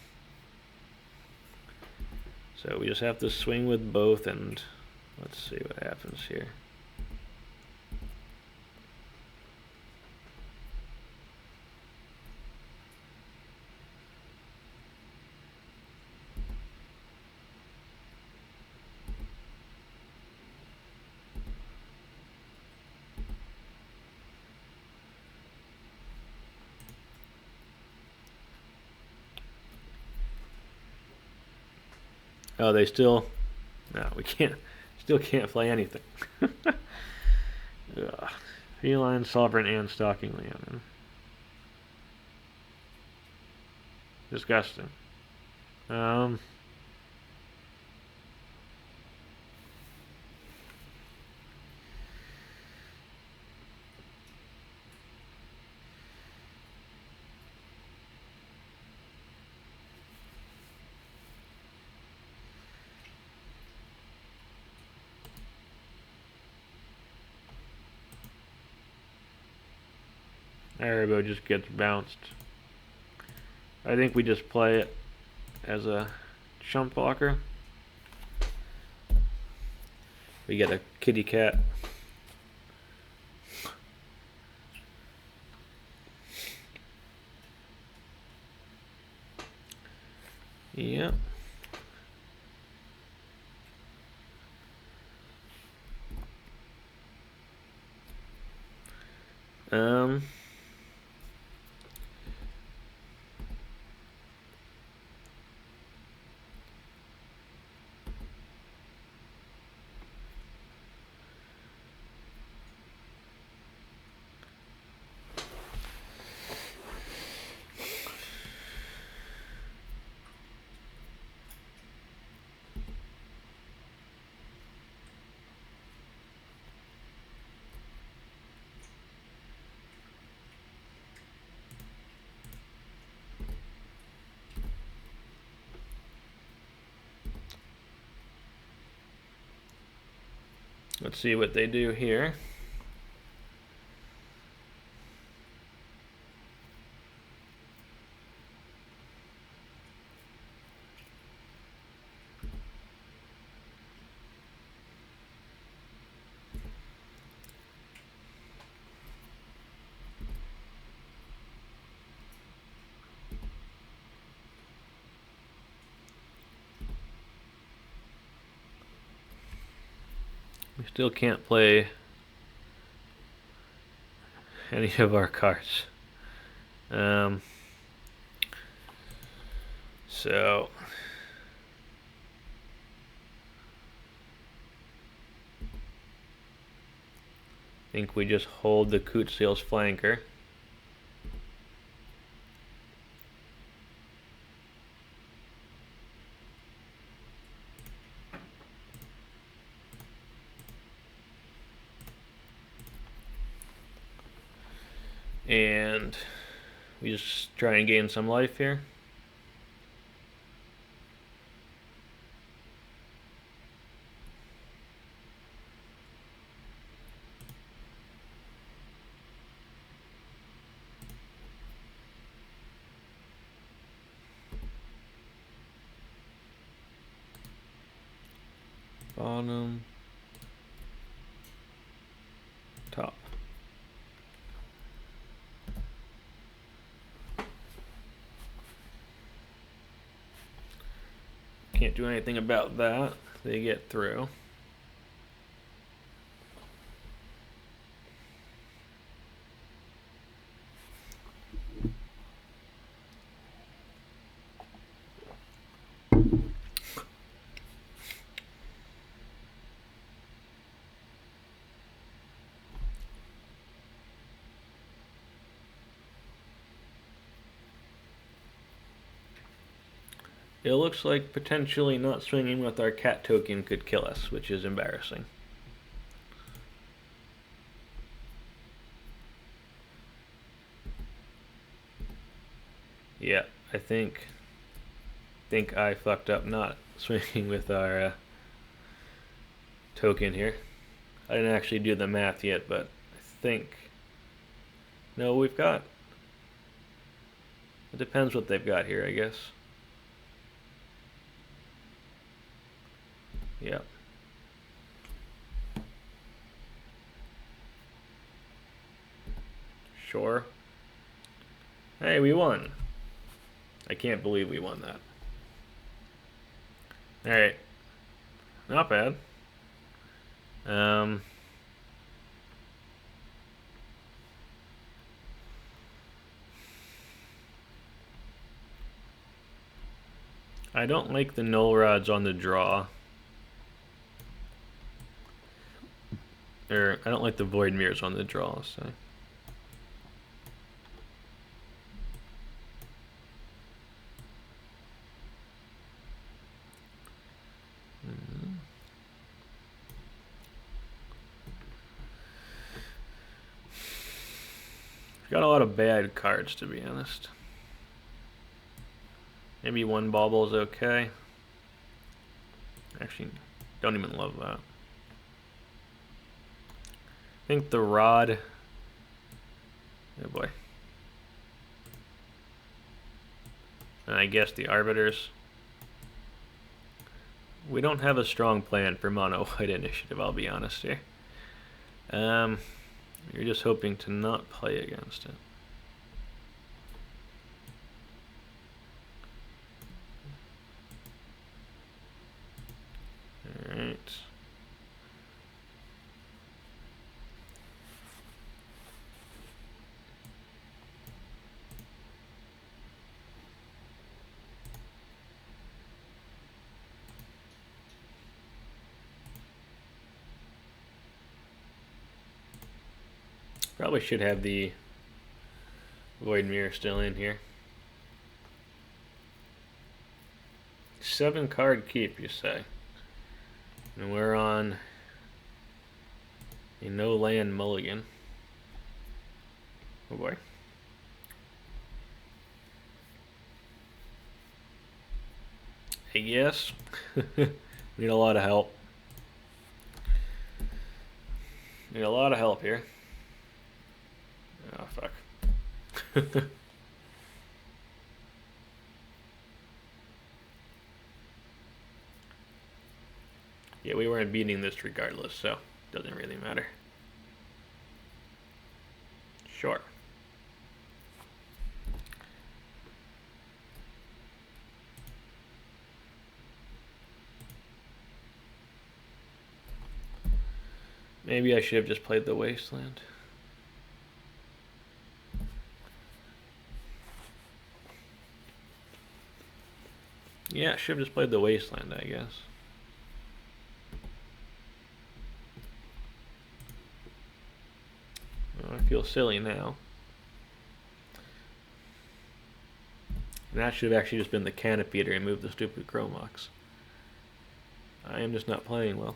So we just have to swing with both, and let's see what happens here. Oh, they still... No, we can't. Still can't play anything. Feline Sovereign and Stalking Leonin. Disgusting. Arahbo just gets bounced. I think we just play it as a chump blocker. We get a kitty cat. Yep. Let's see what they do here. We still can't play any of our cards. So I think we just hold the Kutzil's flanker. And we just try and gain some life here. Bottom, top. Can't do anything about that. They get through. It looks like potentially not swinging with our cat token could kill us, which is embarrassing. Yeah, I think I fucked up not swinging with our token here. I didn't actually do the math yet, but I think... No, we've got... It depends what they've got here, I guess. Yep. Sure. Hey, we won. I can't believe we won that. Alright. Not bad. I don't like the Null Rods on the draw. Or, I don't like the Void Mirrors on the draw, so... Got a lot of bad cards, to be honest. Maybe one Bauble is okay. Actually, don't even love that. I think the Rod... Oh boy. And I guess the Arbiters. We don't have a strong plan for Mono White Initiative, I'll be honest here. You're just hoping to not play against it. Alright. Probably should have the Void Mirror still in here. 7-card keep, you say? And we're on a no-land mulligan. Oh boy. I guess. Need a lot of help. Need a lot of help here. Oh, fuck. Yeah, we weren't beating this regardless, so it doesn't really matter. Sure. Maybe I should have just played the Wasteland. Yeah, I should have just played the Wasteland, I guess. Well, I feel silly now. And that should have actually just been the Canopy to remove the stupid Chromox. I am just not playing well.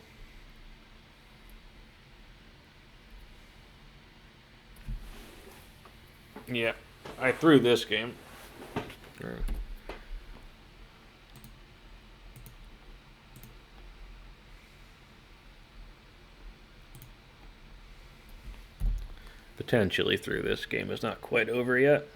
Yeah, I threw this game. Potentially through this game. It's not quite over yet.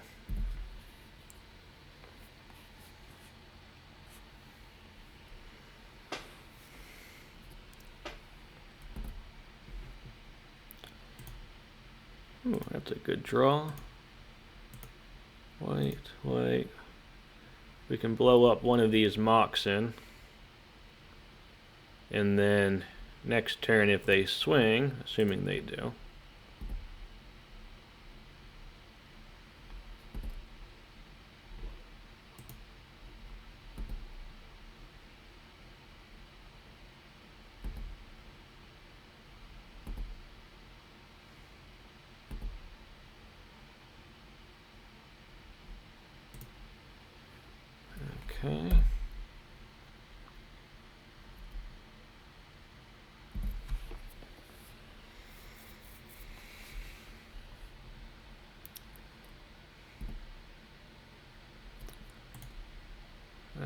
Ooh, that's a good draw. Wait. We can blow up one of these Mox in. And then next turn if they swing, assuming they do. Okay.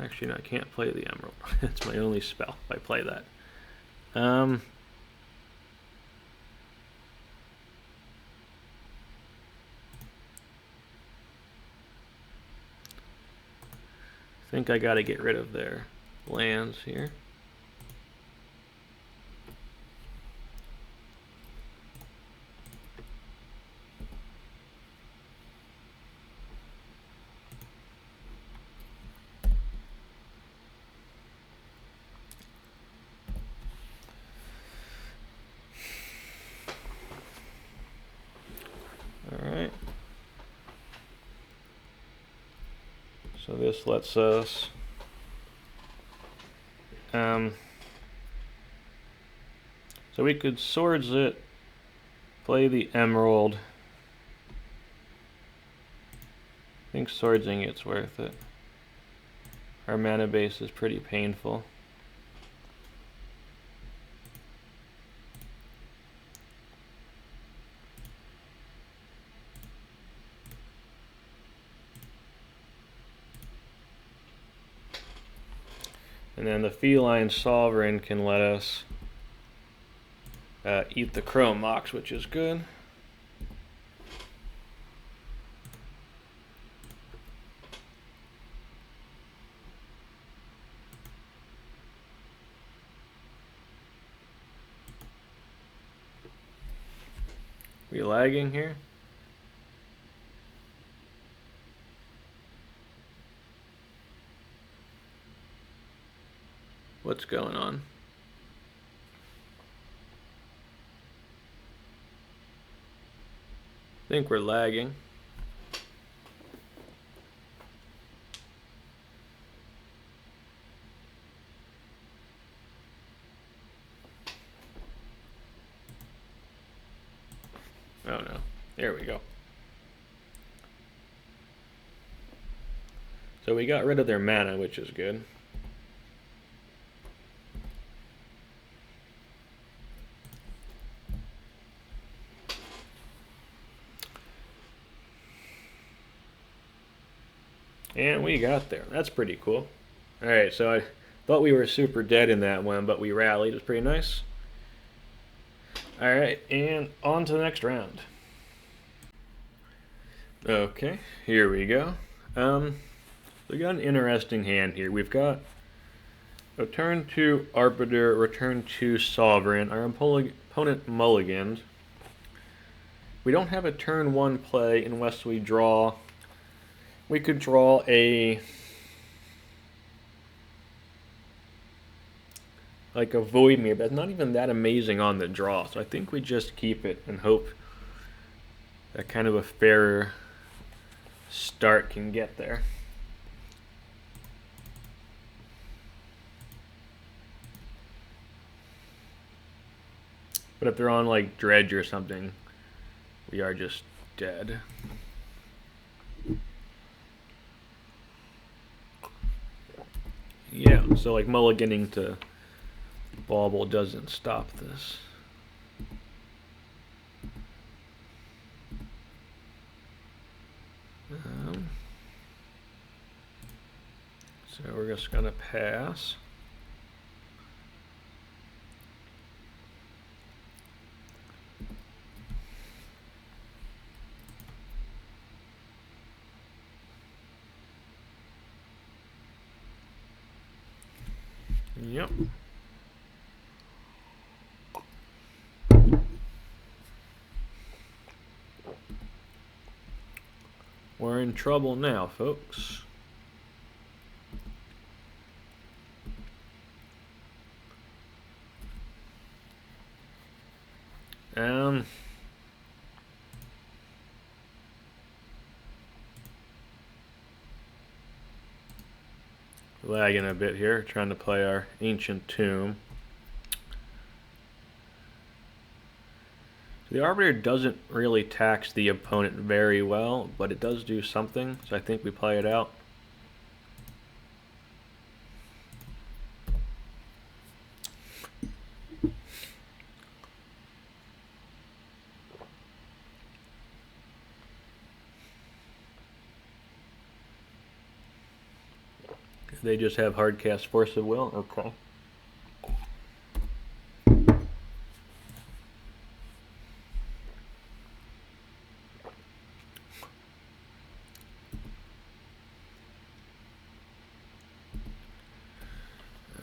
Actually, no, I can't play the Emerald. It's my only spell if I play that. I think I got to get rid of their lands here. So this lets us so we could Swords it, play the Emerald. I think Swordsing it's worth it. Our mana base is pretty painful. And then the Feline Sovereign can let us eat the Chromox, which is good. We lagging here? What's going on? I think we're lagging. Oh no, there we go. So we got rid of their mana, which is good. And we got there. That's pretty cool. Alright, so I thought we were super dead in that one, but we rallied. It was pretty nice. Alright, and on to the next round. Okay, here we go. We got an interesting hand here. We've got a turn 2 Arbiter, return 2 Sovereign. Our opponent mulligans. We don't have a turn 1 play unless we draw. We could draw a Voidmere, but it's not even that amazing on the draw. So I think we just keep it and hope that kind of a fairer start can get there. But if they're on like Dredge or something, we are just dead. Yeah, so like mulliganing to Bauble doesn't stop this. So we're just gonna pass. Yep. We're in trouble now, folks. Lagging a bit here, trying to play our Ancient Tomb. The Arbiter doesn't really tax the opponent very well, but it does do something, so I think we play it out. They just have hard cast Force of Will? Okay.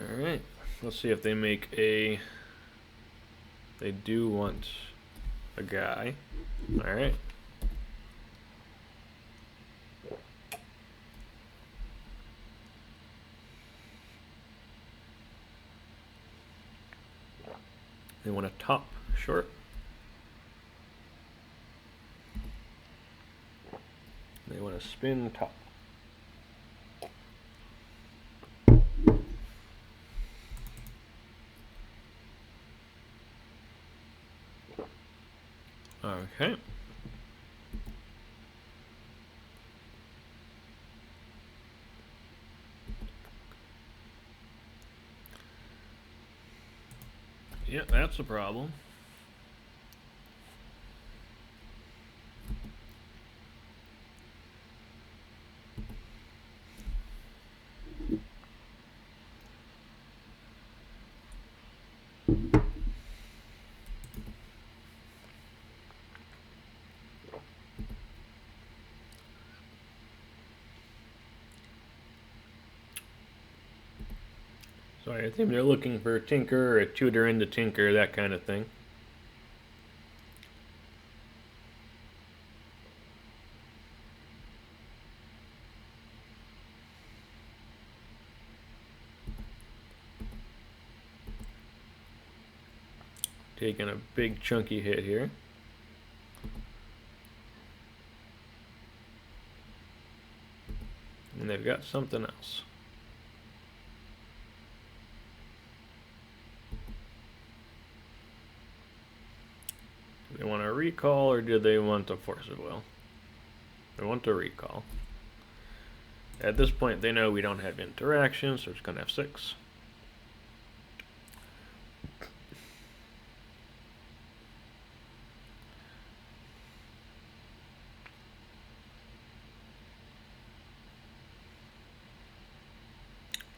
Alright, let's see if they make a... They do want a guy. Alright. They want a top short. They want to spin top. Okay. Yeah, that's a problem. So I think they're looking for a Tinker, a tutor into Tinker, that kind of thing. Taking a big chunky hit here. And they've got something else. Do they want a recall or do they want a Force of Will? They want a recall. At this point they know we don't have interaction, so it's going to have 6.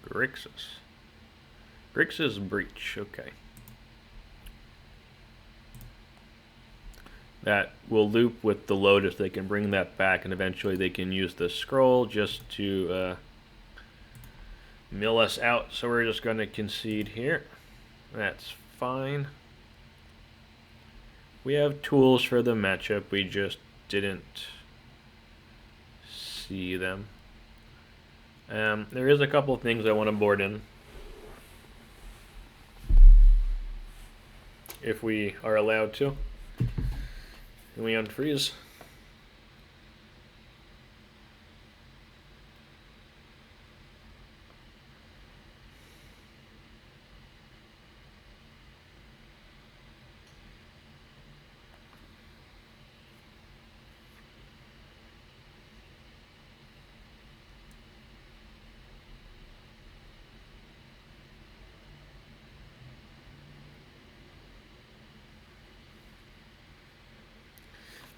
Grixis. Grixis Breach, okay. that will loop with the Lotus. They can bring that back, and eventually they can use the scroll just to mill us out. So we're just going to concede here. That's fine. We have tools for the matchup. We just didn't see them. There is a couple of things I want to board in, if we are allowed to. Can we unfreeze?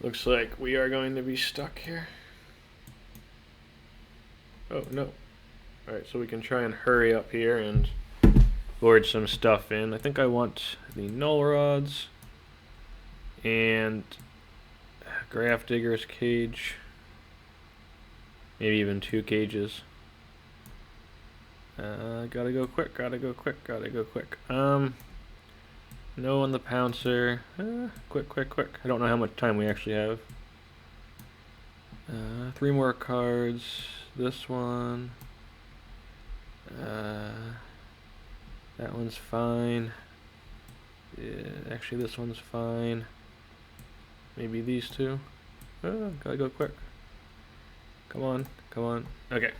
Looks like we are going to be stuck here. Oh, no. Alright, so we can try and hurry up here and board some stuff in. I think I want the Null Rods and Grafdigger's Cage. Maybe even 2 cages. Gotta go quick, gotta go quick, gotta go quick. No on the Pouncer. Quick, quick, quick. I don't know how much time we actually have. 3 more cards. This one. That one's fine. Yeah, actually, this one's fine. Maybe these 2. Gotta go quick. Come on, come on. Okay.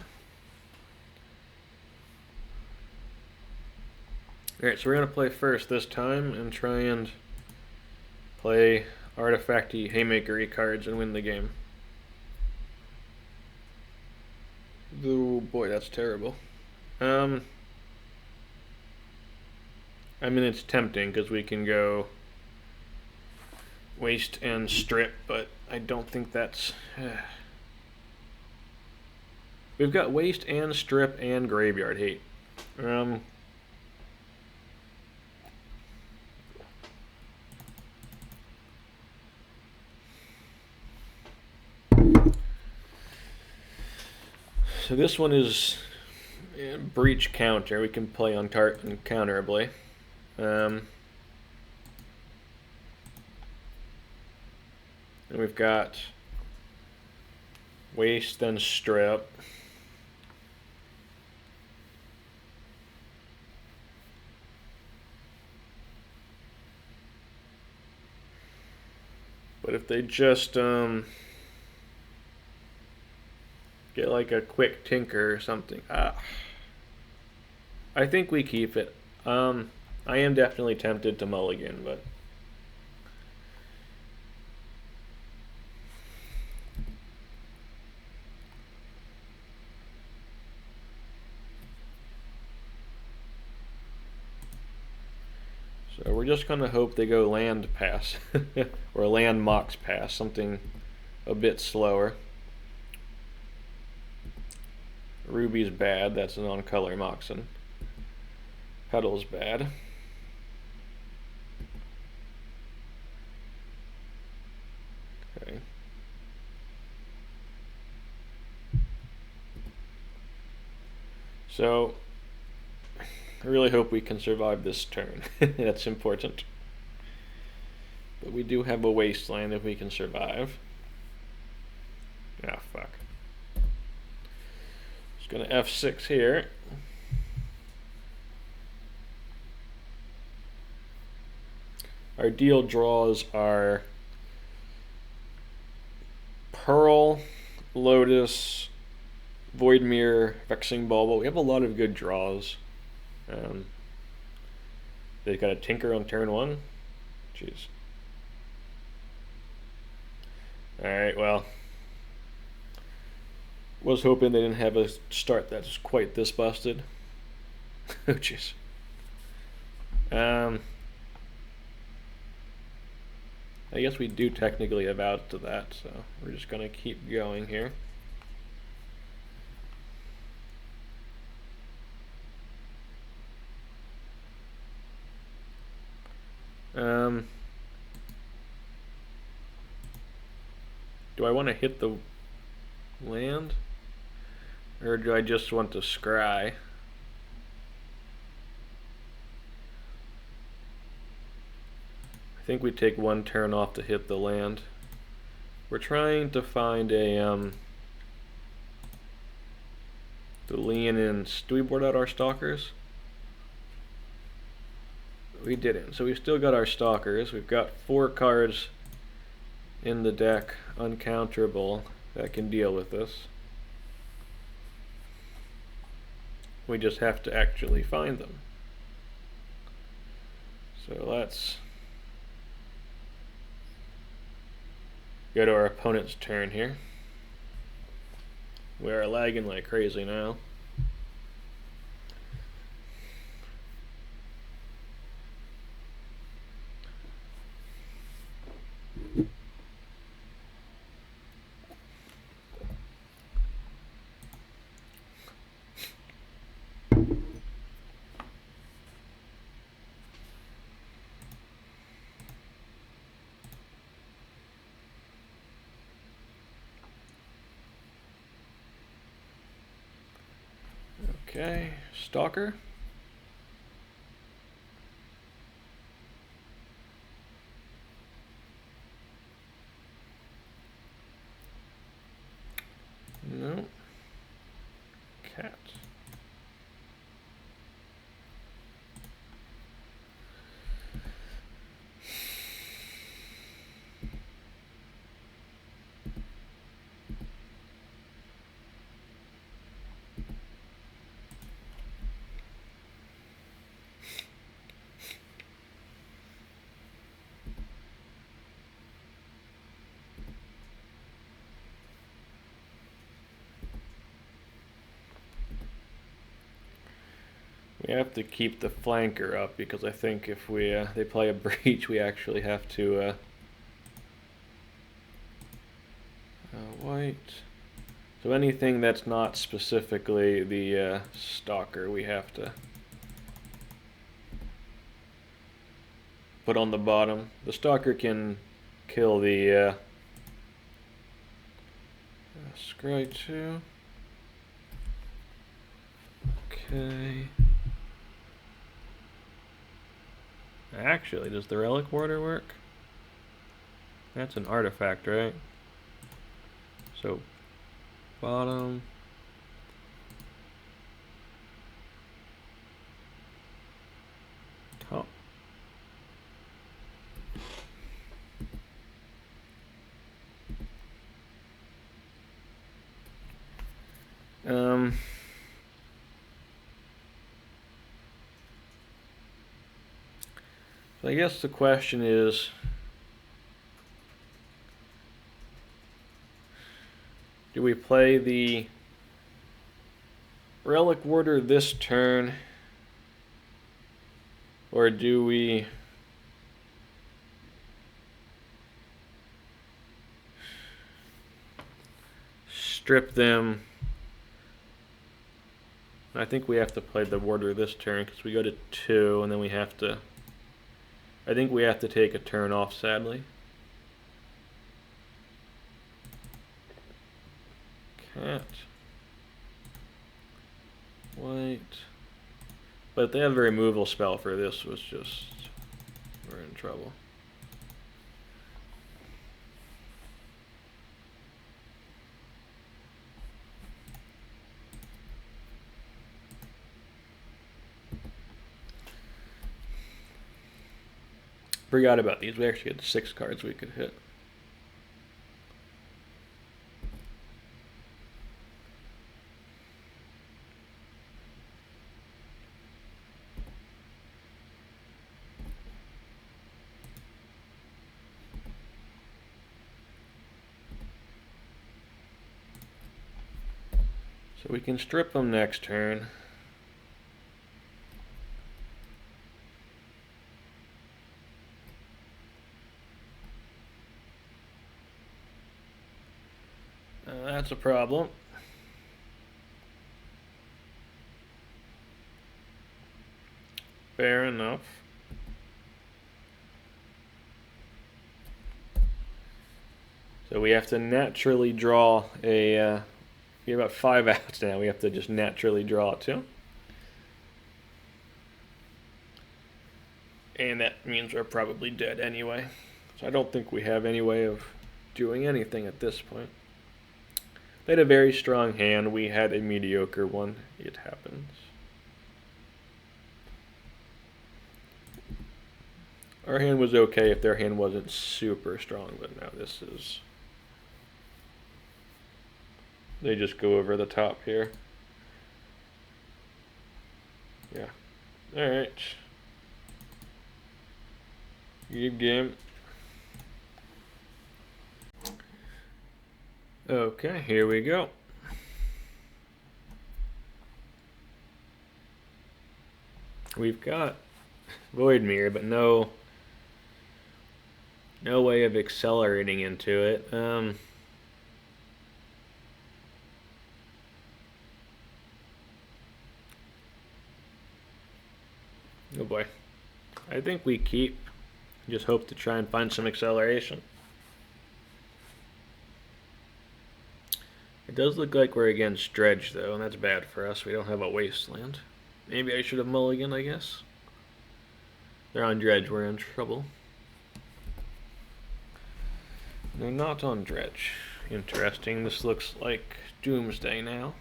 Alright, so we're going to play first this time and try and play artifacty haymaker-y cards and win the game. Oh boy, that's terrible. I mean, it's tempting because we can go waste and strip, but I don't think that's... We've got waste and strip and graveyard hate. So this one is breach counter. We can play uncounterably. And we've got waste, then strip. But if they just get like a quick tinker or something, I think we keep it. I am definitely tempted to mulligan, but so we're just gonna hope they go land pass or land Mox pass, something a bit slower. Ruby's bad, that's an on-color Moxen. Petal's bad. Okay. So, I really hope we can survive this turn. That's important. But we do have a Wasteland if we can survive. Ah, fuck. Just gonna F6 here. Our deal draws are Pearl, Lotus, Void Mirror, Vexing Bauble. We have a lot of good draws. They've got a Tinker on turn 1. Jeez. Alright, well. Was hoping they didn't have a start that's quite this busted. Oh, jeez. I guess we do technically have out to that, so we're just gonna keep going here. Do I want to hit the land? Or do I just want to scry? I think we take one turn off to hit the land. We're trying to find a the Leonin. Do we board out our stalkers? We didn't. So we still got our stalkers. We've got 4 cards in the deck, uncounterable, that can deal with this. We just have to actually find them. So let's go to our opponent's turn here. We are lagging like crazy now. Okay, Stalker. No. Cat. We have to keep the flanker up because I think if we they play a breach, we actually have to white. So anything that's not specifically the stalker, we have to put on the bottom. The stalker can kill the scry too. Okay. Actually, does the Relic-Warder work? That's an artifact, right? So, bottom. Top. So I guess the question is, do we play the Relic-Warder this turn, or do we strip them? I think we have to play the Warder this turn because we go to 2 and then we have to, I think we have to take a turn off, sadly. Cat. White. But if they have a removal spell for this, was just, we're in trouble. Forgot about these. We actually had 6 cards we could hit. So we can strip them next turn. That's a problem. Fair enough. So we have to naturally draw a... we have about 5 outs now. We have to just naturally draw 2. And that means we're probably dead anyway. So I don't think we have any way of doing anything at this point. They had a very strong hand. We had a mediocre one. It happens. Our hand was okay if their hand wasn't super strong, but now this is... They just go over the top here. Yeah. Alright. Good game. Okay, here we go. We've got Voidmere, but no way of accelerating into it. Oh boy. I think we keep. Just hope to try and find some acceleration. It does look like we're against Dredge, though, and that's bad for us. We don't have a Wasteland. Maybe I should have mulliganed, I guess. They're on Dredge, we're in trouble. They're not on Dredge. Interesting. This looks like Doomsday now.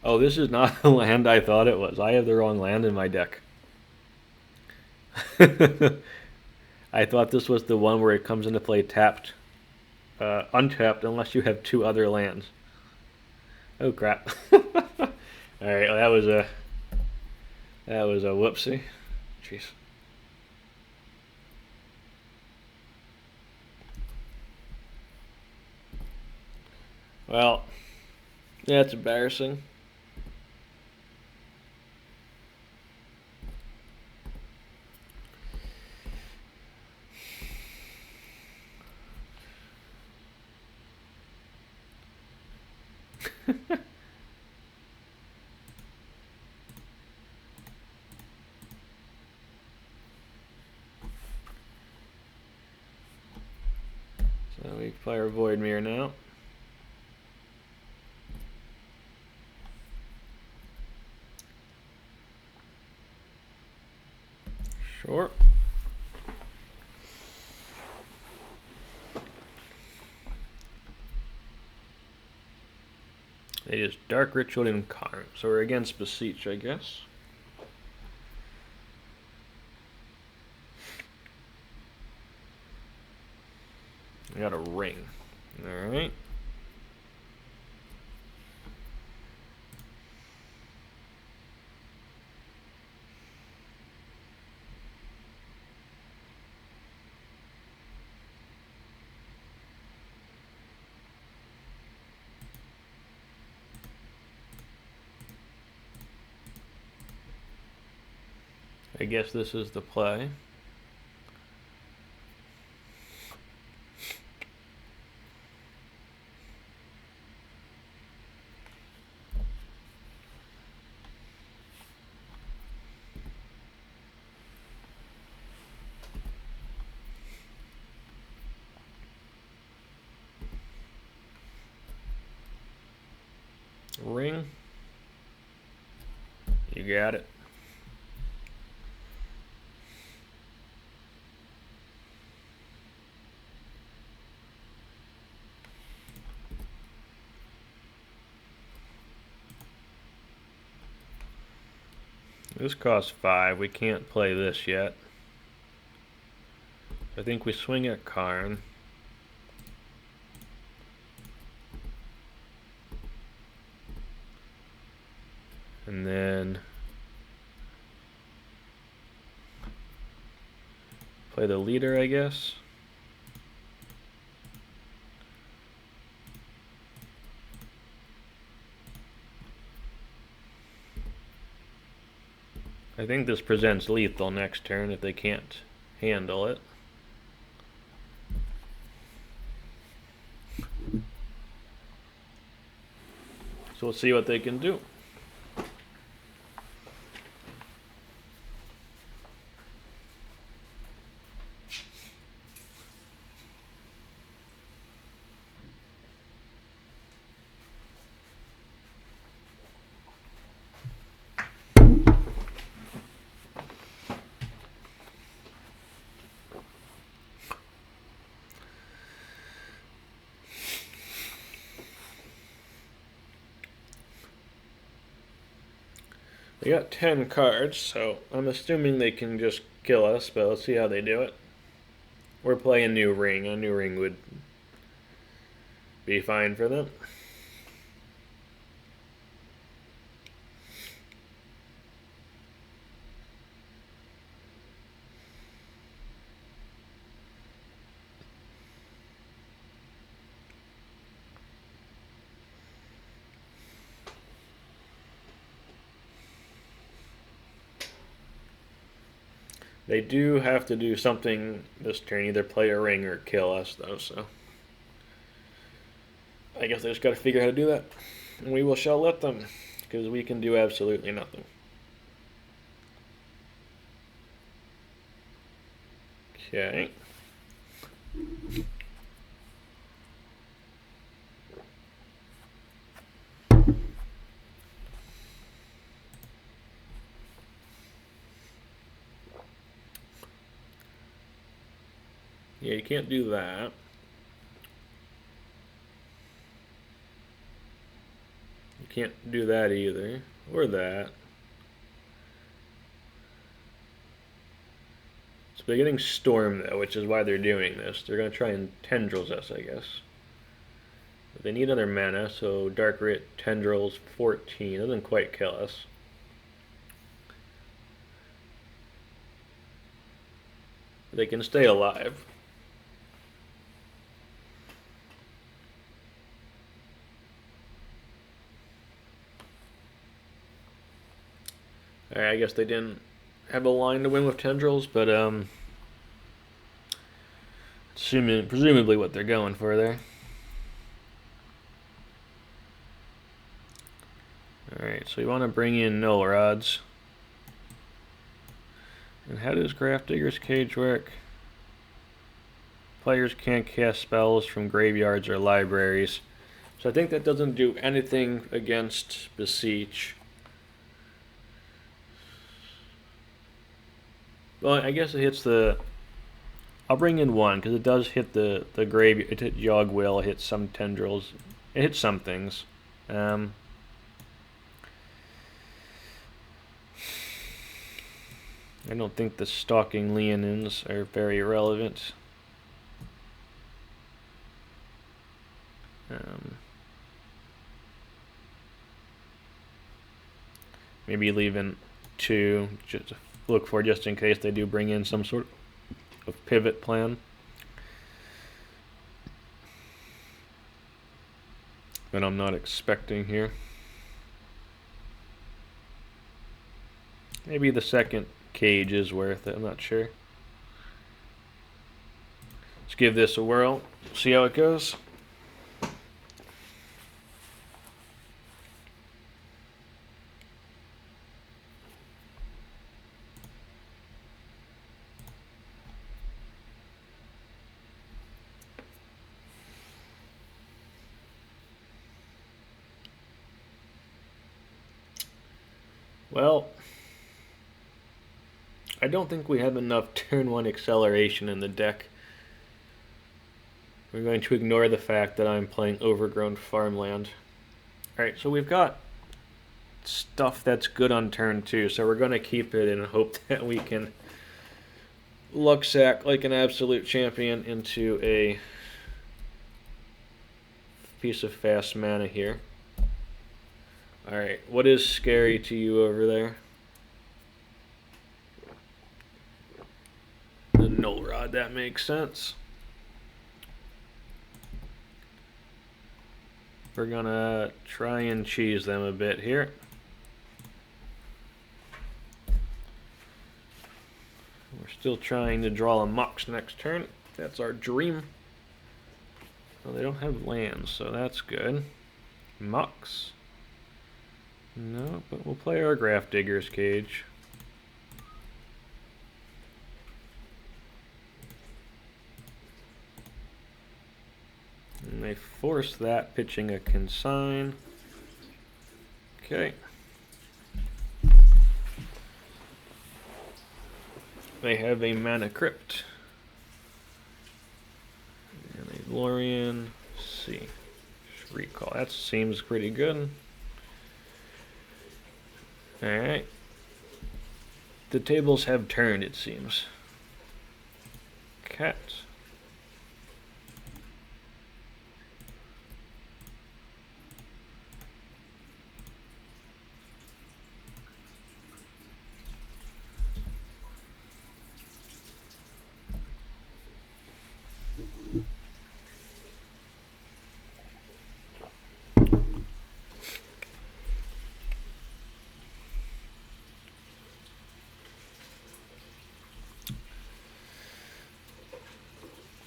Oh, this is not the land I thought it was. I have the wrong land in my deck. I thought this was the one where it comes into play tapped, untapped, unless you have 2 other lands. Oh crap! All right, well, that was a whoopsie. Jeez. Well, that's embarrassing. So we play our Voidmere now. Sure. They just Dark Ritual and Karn. So we're against Beseech, I guess. We got a ring. Alright. I guess this is the play. Ring. You got it. This costs 5. We can't play this yet. I think we swing at Karn. And then play the leader, I guess. I think this presents lethal next turn if they can't handle it. So we'll see what they can do. They got 10 cards, so I'm assuming they can just kill us, but let's see how they do it. We're playing New Ring. A New Ring would be fine for them. They do have to do something this turn, either play a ring or kill us, though, so I guess they just gotta figure out how to do that. And we shall let them, because we can do absolutely nothing. Okay. Yeah, you can't do that. You can't do that either. Or that. So they're getting Storm, though, which is why they're doing this. They're going to try and Tendrils us, I guess. But they need another mana, so Dark Writ, Tendrils, 14. Doesn't quite kill us. They can stay alive. Alright, I guess they didn't have a line to win with Tendrils, but presumably what they're going for there. Alright, so we want to bring in Null Rods. And how does Grafdigger's Cage work? Players can't cast spells from graveyards or libraries. So I think that doesn't do anything against Beseech. Well, I guess it hits the... I'll bring in one, because it does hit the graveyard. It hit Yogg-Will, it hits some Tendrils. It hits some things. I don't think the Stalking Leonins are very relevant. Maybe leaving 2 just to look for, just in case they do bring in some sort of pivot plan. That I'm not expecting here. Maybe the second cage is worth it, I'm not sure. Let's give this a whirl, see how it goes. Well, I don't think we have enough turn 1 acceleration in the deck. We're going to ignore the fact that I'm playing Overgrown Farmland. Alright, so we've got stuff that's good on turn 2, so we're going to keep it and hope that we can luck sack like an absolute champion into a piece of fast mana here. Alright, what is scary to you over there? The Null Rod, that makes sense. We're gonna try and cheese them a bit here. We're still trying to draw a Mox next turn. That's our dream. Well, they don't have lands, so that's good. Mox. No, but we'll play our Grafdigger's Cage. And they force that, pitching a Consign. Okay. They have a Mana Crypt. And a Lorien. See. Recall. That seems pretty good. Alright. The tables have turned, it seems. Cats.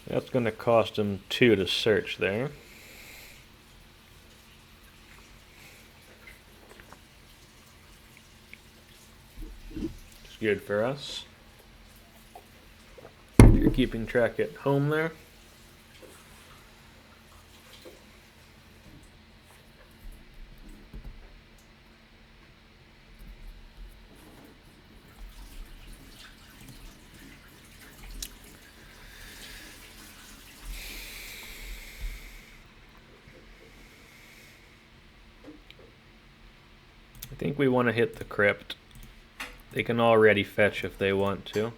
That's going to cost him 2 to search there. It's good for us. If you're keeping track at home there. I think we want to hit the crypt. They can already fetch if they want to.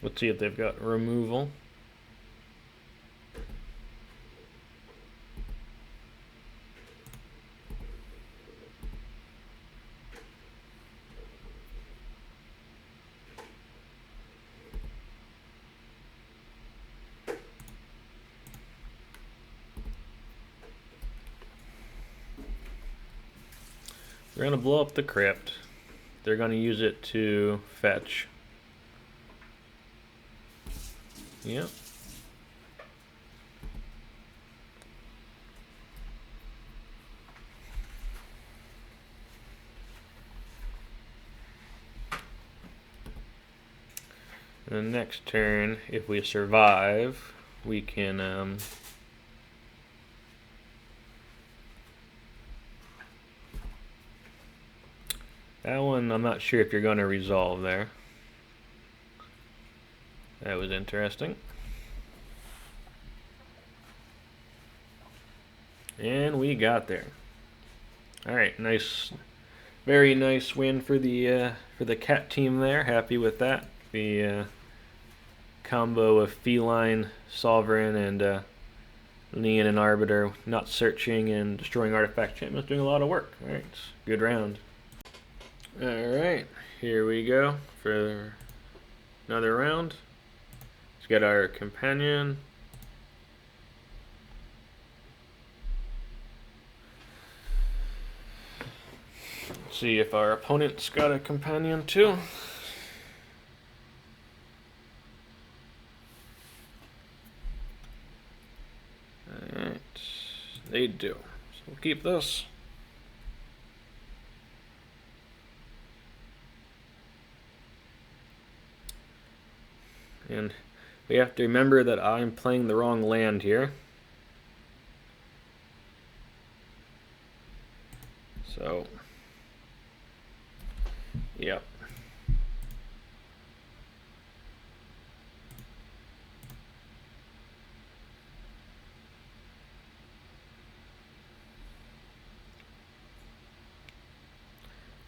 Let's see if they've got removal. They're going to blow up the crypt. They're going to use it to fetch. Yep. The next turn, if we survive, we can that one I'm not sure if you're going to resolve there. That was interesting. And we got there. Alright, nice, very nice win for the cat team there. Happy with that. The combo of Feline Sovereign and Leonin Arbiter not searching and destroying artifact champions, doing a lot of work. Alright, good round. Alright, here we go for another round. Let's get our companion. Let's see if our opponent's got a companion too. Alright, they do. So we'll keep this. And we have to remember that I'm playing the wrong land here. So, yep.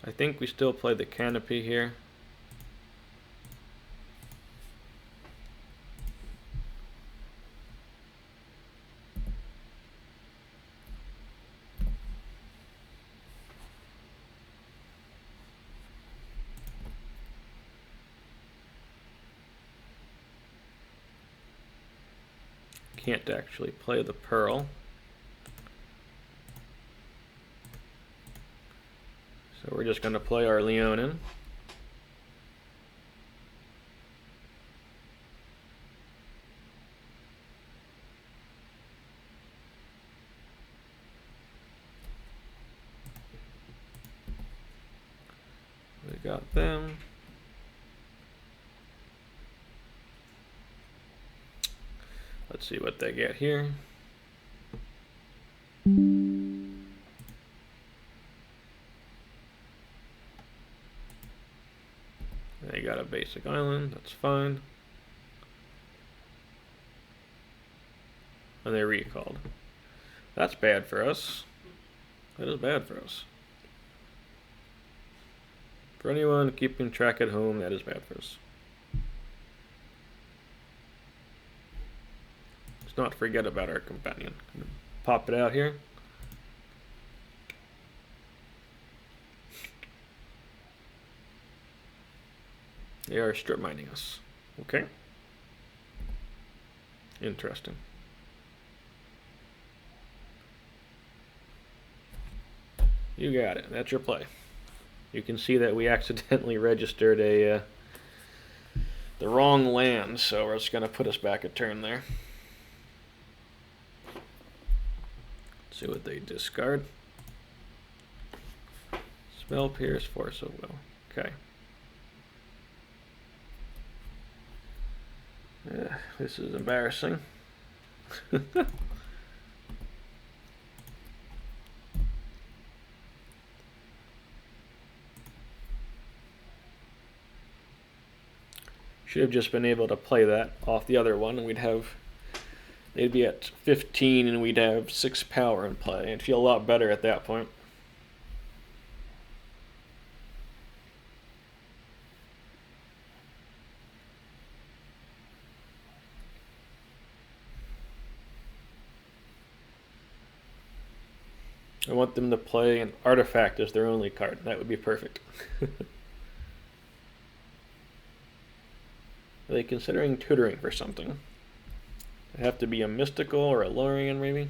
I think we still play the canopy here. Can't actually play the Pearl. So we're just going to play our Leonin. We got them. Let's see what they get here. They got a basic island, that's fine. And they recalled. That's bad for us. That is bad for us. For anyone keeping track at home, that is bad for us. Let's not forget about our companion. Pop it out here. They are strip mining us. Okay. Interesting. You got it. That's your play. You can see that we accidentally registered the wrong land, so we're just going to put us back a turn there. Let's see what they discard. Spell Pierce, Force of Will. Okay. This is embarrassing. Should have just been able to play that off the other one, and they'd be at 15 and we'd have 6 power in play. I'd feel a lot better at that point. I want them to play an artifact as their only card. That would be perfect. Are they considering tutoring for something? They have to be a mystical or a Lorien, maybe?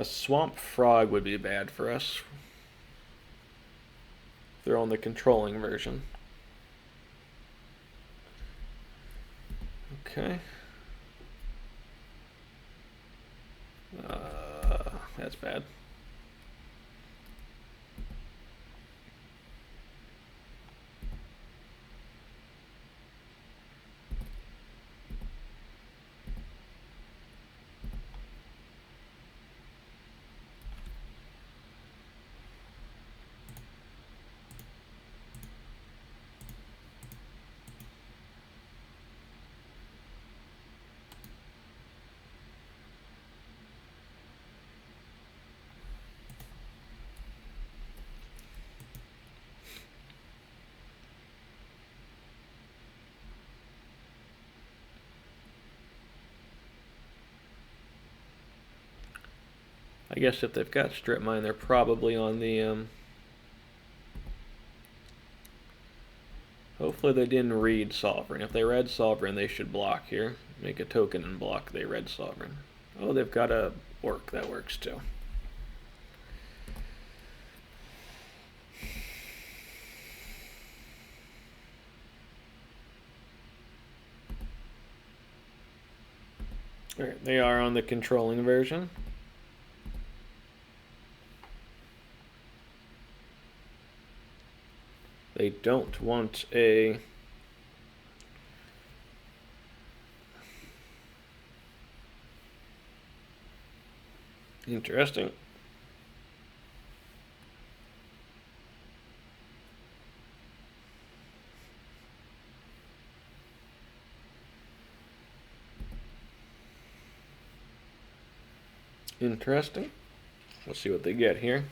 Swamp Frog would be bad for us. They're on the controlling version. Okay. That's bad. I guess if they've got strip mine, they're probably on the hopefully they didn't read Sovereign. If they read Sovereign, they should block here. Make a token and block. They read Sovereign. Oh, they've got a Orc. That works too. Alright, they are on the controlling version. They don't want a interesting. Interesting. Let's see what they get here.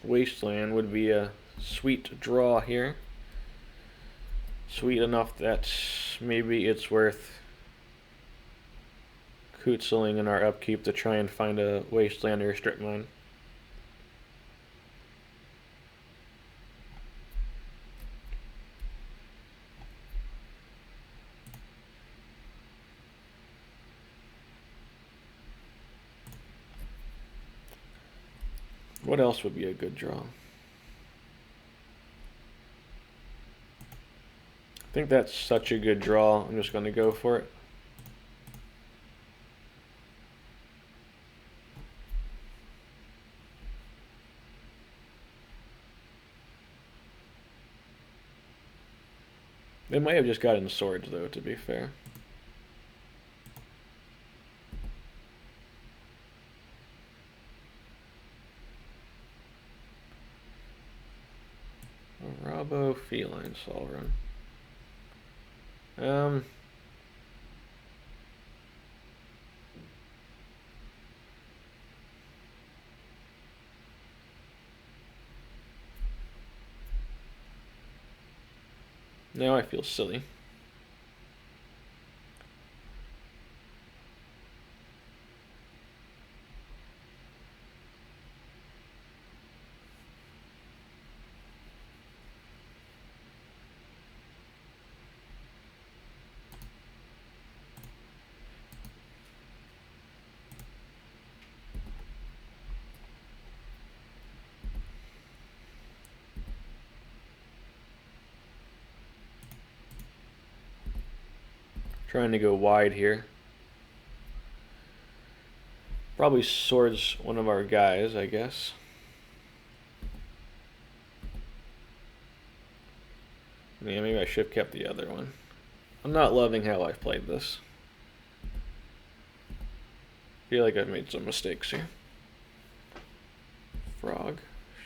Wasteland would be a sweet draw here. Sweet enough that maybe it's worth Kutziling in our upkeep to try and find a Wasteland or a strip mine. What else would be a good draw? think that's such a good draw. I'm just going to go for it. They might have just gotten swords, though, to be fair. Arahbo, Feline Sovereign. Now I feel silly. Trying to go wide here. Probably swords one of our guys, I guess. Yeah, maybe I should have kept the other one. I'm not loving how I've played this. I feel like I've made some mistakes here. Frog,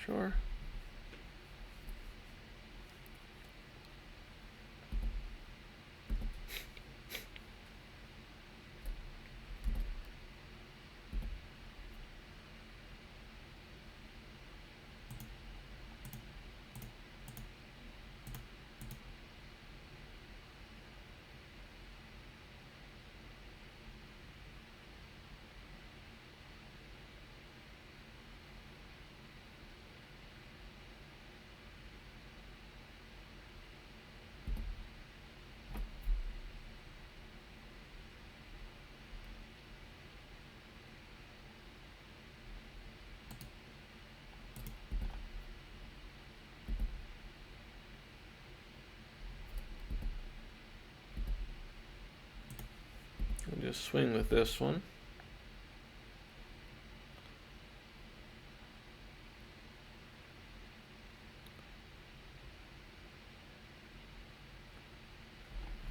sure. I'll just swing with this one.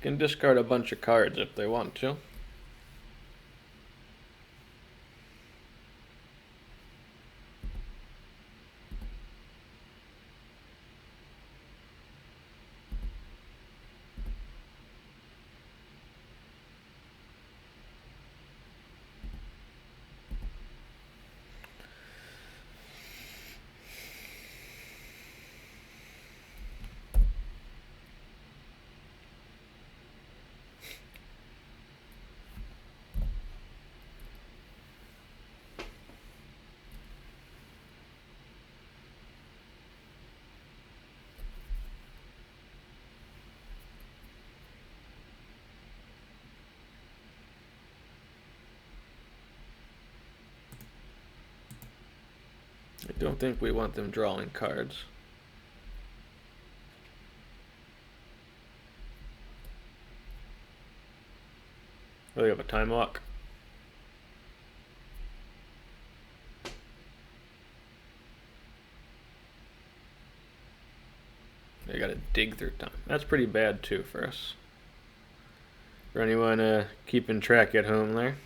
Can discard a bunch of cards if they want to. I don't think we want them drawing cards. Oh, they have a time lock. They gotta dig through time. That's pretty bad too for us. For anyone keeping track at home there.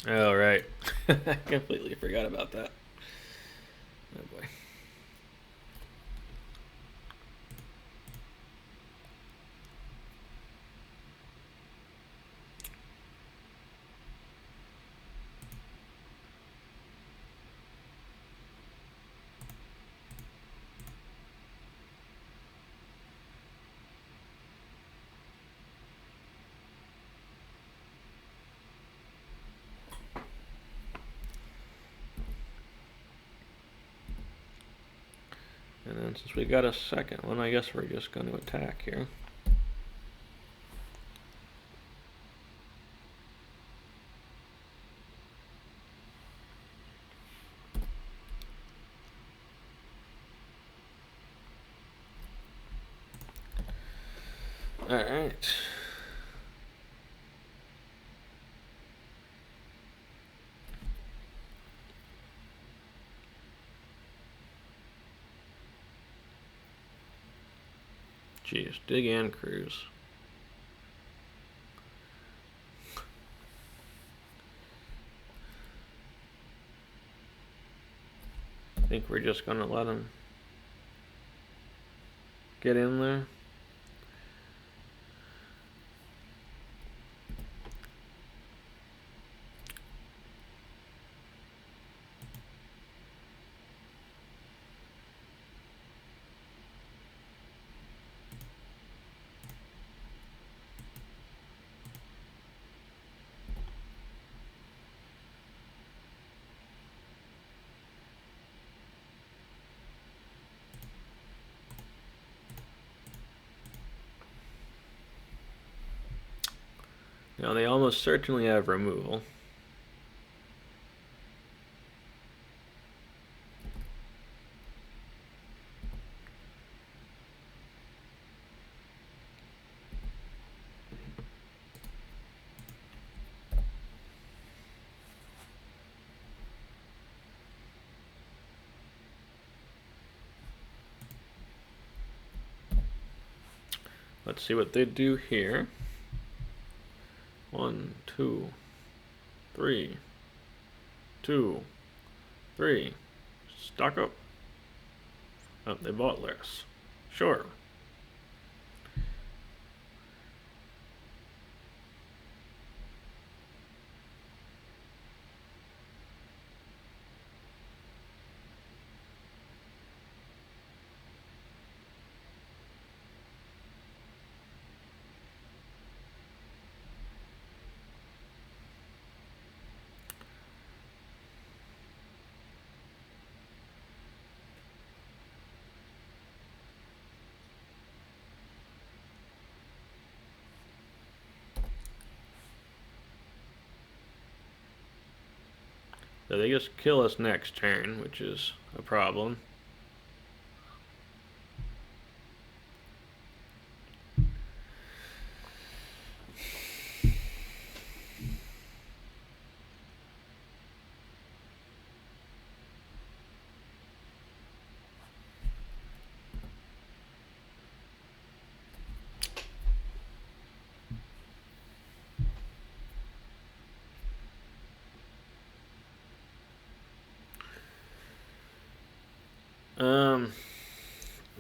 Oh, right. I completely forgot about that. Oh, boy. And since we got a second one, I guess we're just going to attack here. Alright. Jeez, dig and cruise. I think we're just gonna let him get in there. Now they almost certainly have removal. Let's see what they do here. 1, 2, 3, 2, 3. Stock up. Oh, they bought less. Sure. So they just kill us next turn, which is a problem.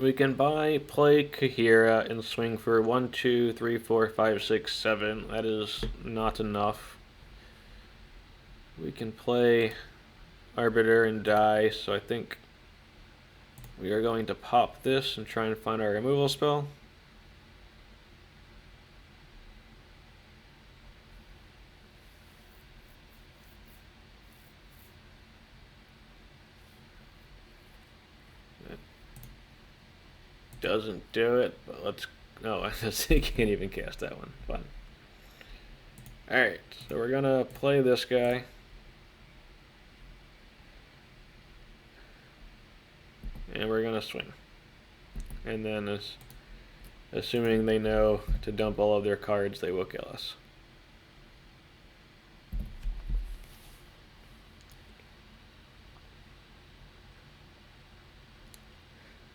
We can play Kaheera and swing for 1, 2, 3, 4, 5, 6, 7. That is not enough. We can play Arbiter and die, so I think we are going to pop this and try and find our removal spell. Doesn't do it, but let's... No, he can't even cast that one. Fine. Alright, so we're gonna play this guy. And we're gonna swing. And then, assuming they know to dump all of their cards, they will kill us.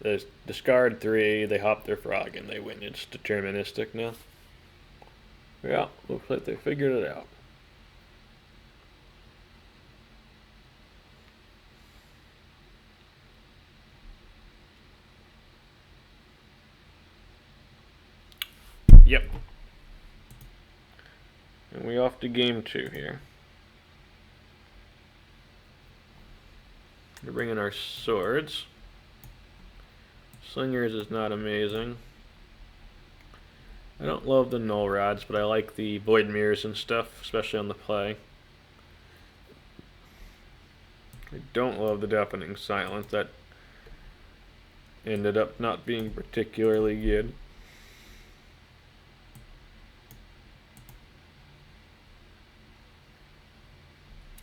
They discard 3, they hop their frog, and they win. It's deterministic now. Yeah, looks like they figured it out. Yep. And we off to game 2 here. We're bringing our swords. Slingers is not amazing. I don't love the Null Rods, but I like the Void Mirrors and stuff, especially on the play. I don't love the Deafening Silence. That ended up not being particularly good.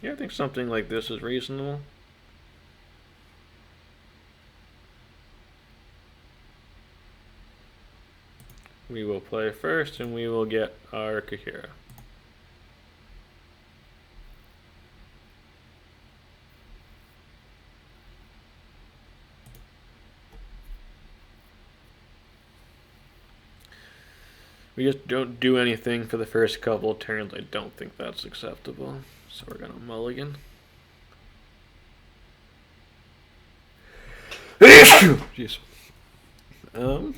Yeah, I think something like this is reasonable. We will play first, and we will get our Kaheera. We just don't do anything for the first couple of turns. I don't think that's acceptable. So we're gonna mulligan. Jeez. Oh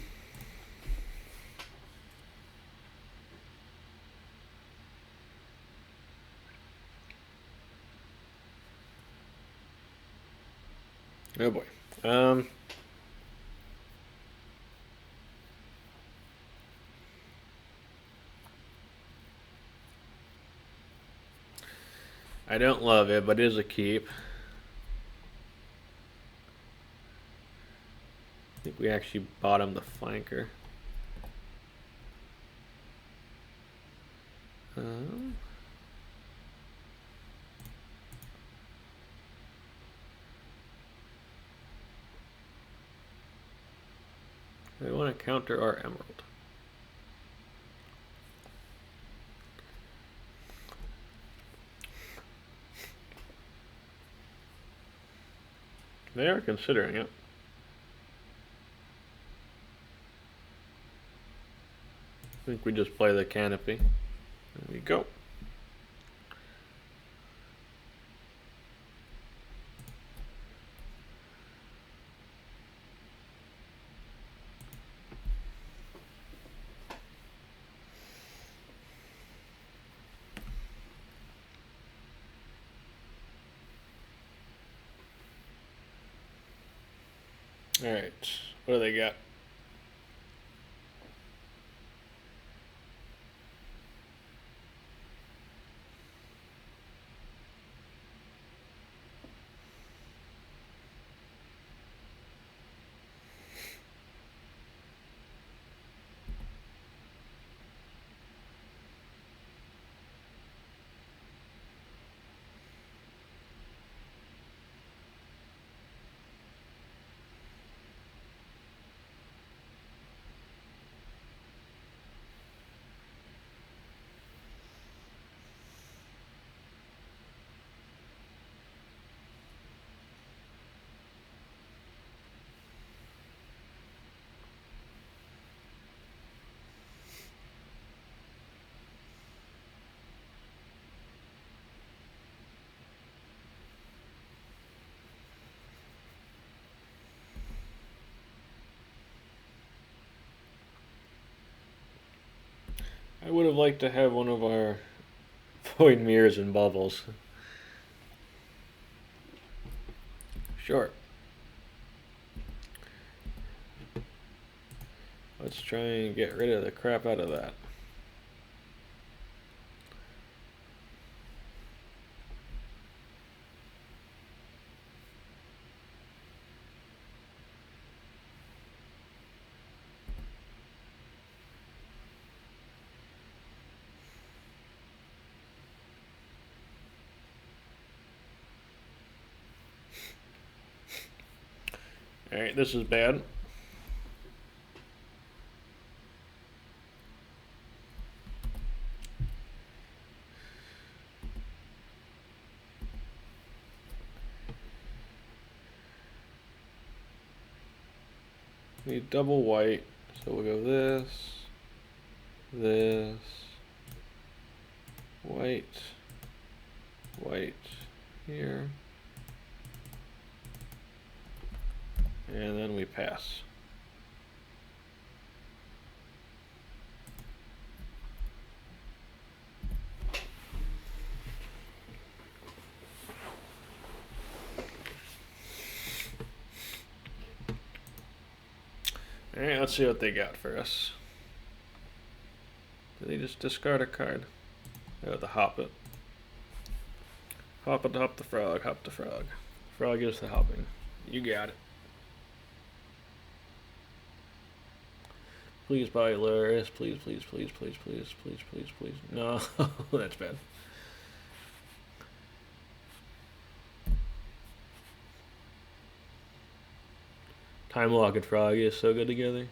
boy. I don't love it, but it is a keep. I think we actually bottomed the flanker. I want to counter our Emerald. They are considering it. I think we just play the Canopy. There we go. Alright, what do they got? I would have liked to have one of our void mirrors and bubbles. Sure. Let's try and get rid of the crap out of that. Alright, this is bad. Need double white, so we'll go this, white, white here. And then we pass. Alright, let's see what they got for us. Did they just discard a card? Oh, the hop it. Hop it, hop the frog, hop the frog. Frog is the hopping. You got it. Please buy Lurrus. Please, please, please, please, please, please, please, please. No, that's bad. Time Lock and Froggy is so good together.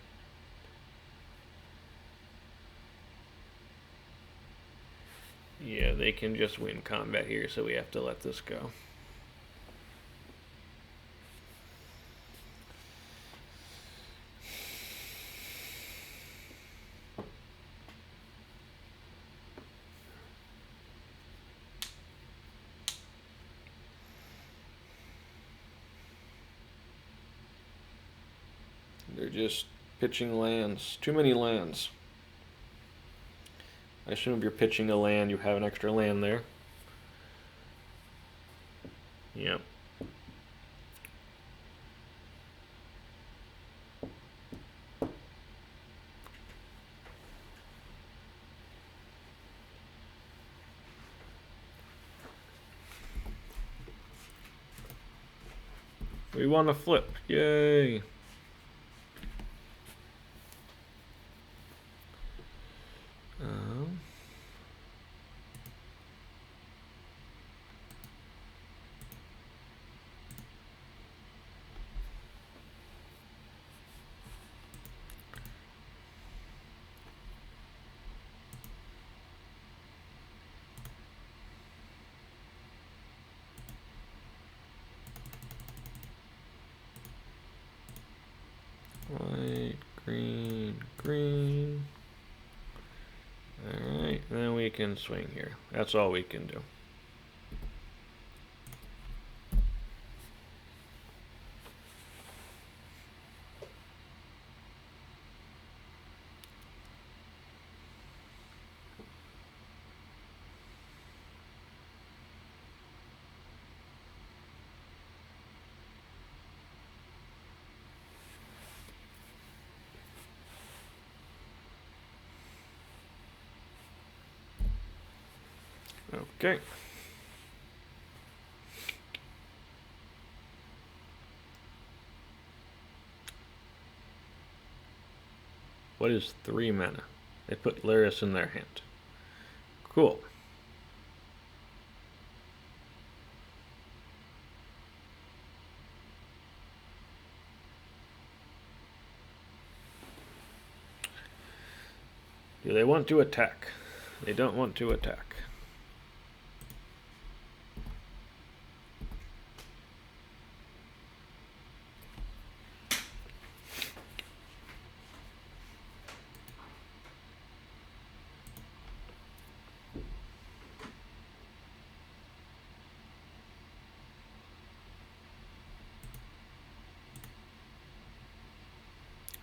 Yeah, they can just win combat here, so we have to let this go. They're just pitching lands. Too many lands. I assume if you're pitching a land, you have an extra land there. Yep. We want to flip. Yay. White, green, green. Alright, then we can swing here. That's all we can do. Okay. What is 3 mana? They put Lurrus in their hand. Cool. Do they want to attack? They don't want to attack.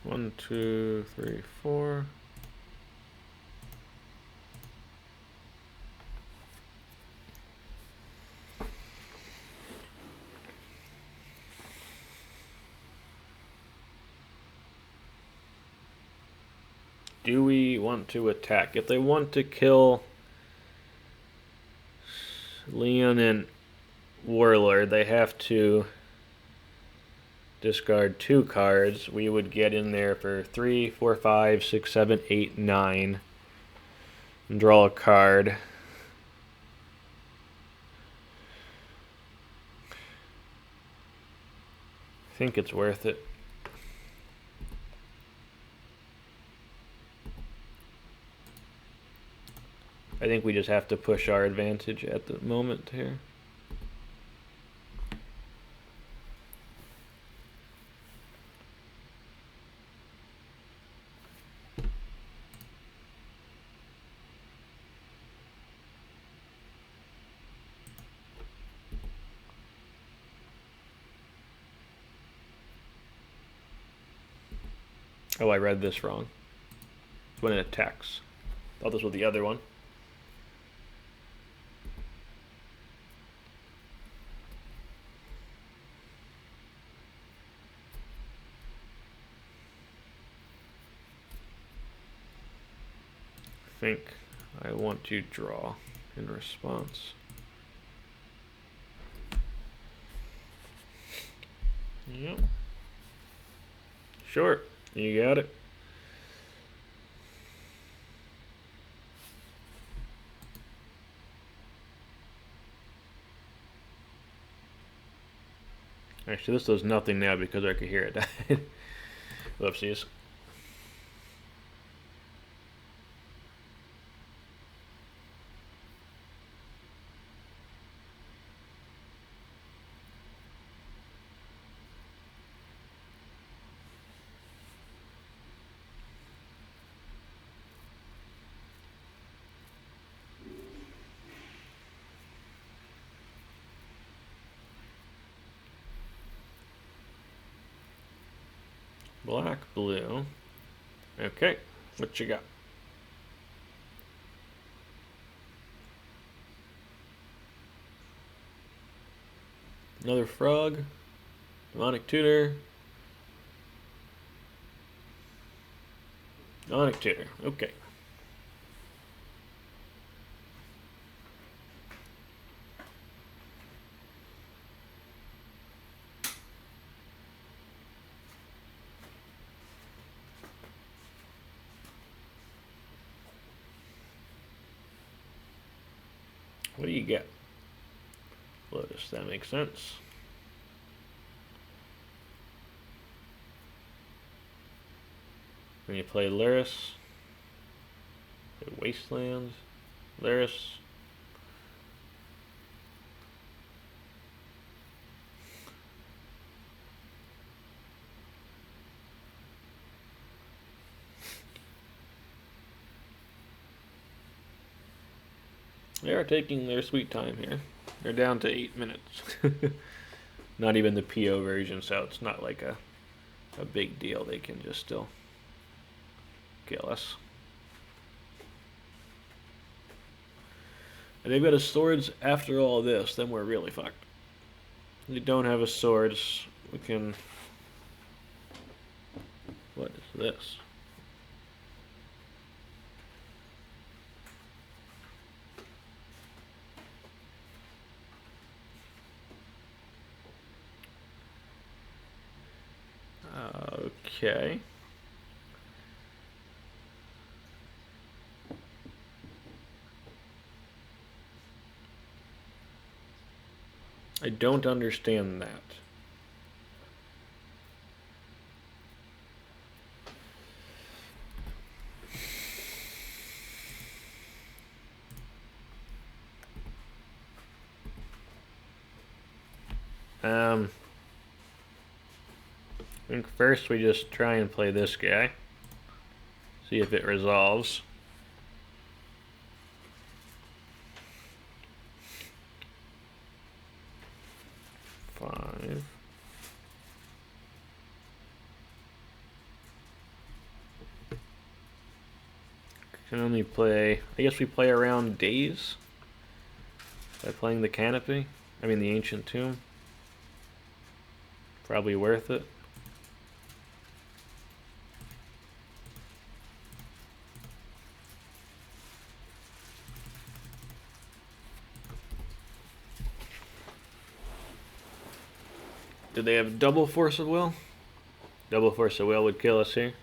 One, two, three, four. Do we want to attack? If they want to kill Leonin Warleader, they have to discard 2 cards. We would get in there for 3, 4, 5, 6, 7, 8, 9. And draw a card. I think it's worth it. I think we just have to push our advantage at the moment here. Oh, I read this wrong. It's when it attacks. Thought this was the other one. I think I want to draw in response. Yep. Sure. You got it. Actually, this does nothing now because our Kaheera died. Whoopsies. Black, blue. Okay, what you got? Another frog. Demonic tutor. Demonic tutor. Okay. What do you get? Lotus, that makes sense. When you play Lurrus, Wasteland, Lurrus. They are taking their sweet time here. They're down to 8 minutes. Not even the PO version, so it's not like a big deal. They can just still kill us. And they've got a swords after all this, then we're really fucked. They don't have a swords. We can... What is this? Okay. I don't understand that. I think first we just try and play this guy. See if it resolves. Five. Can only play, I guess we play around days by playing the Canopy. I mean the Ancient Tomb. Probably worth it. Did they have double force of will? Double force of will would kill us here.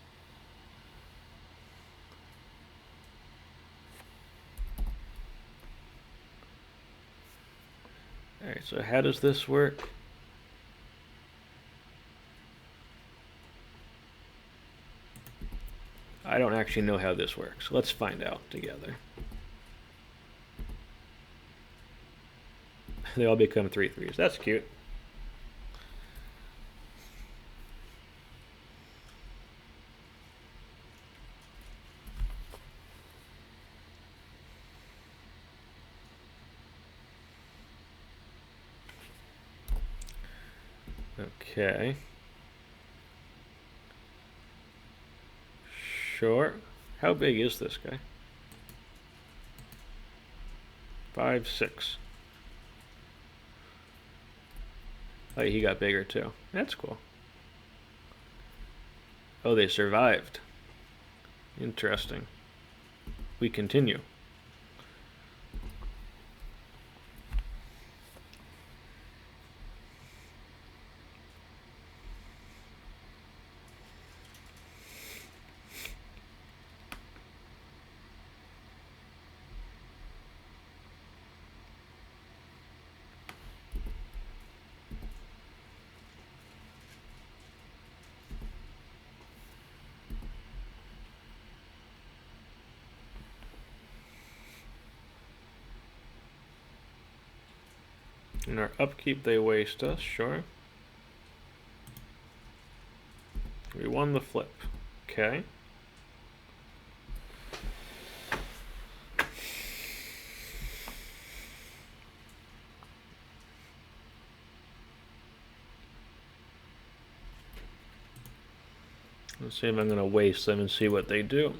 Alright, so how does this work? I don't actually know how this works. Let's find out together. They all become 3/3s. That's cute. Okay. Sure. How big is this guy? 5, 6. Oh, he got bigger too. That's cool. Oh, they survived. Interesting. We continue. In our upkeep, they waste us, sure. We won the flip. Okay. Let's see if I'm going to waste them and see what they do.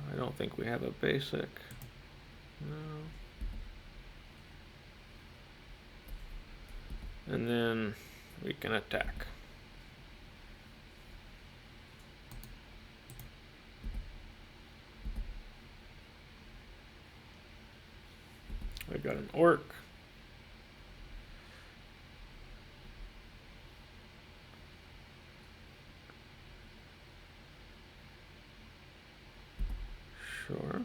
I don't think we have a basic. No. And then we can attack. I got an orc. Sure.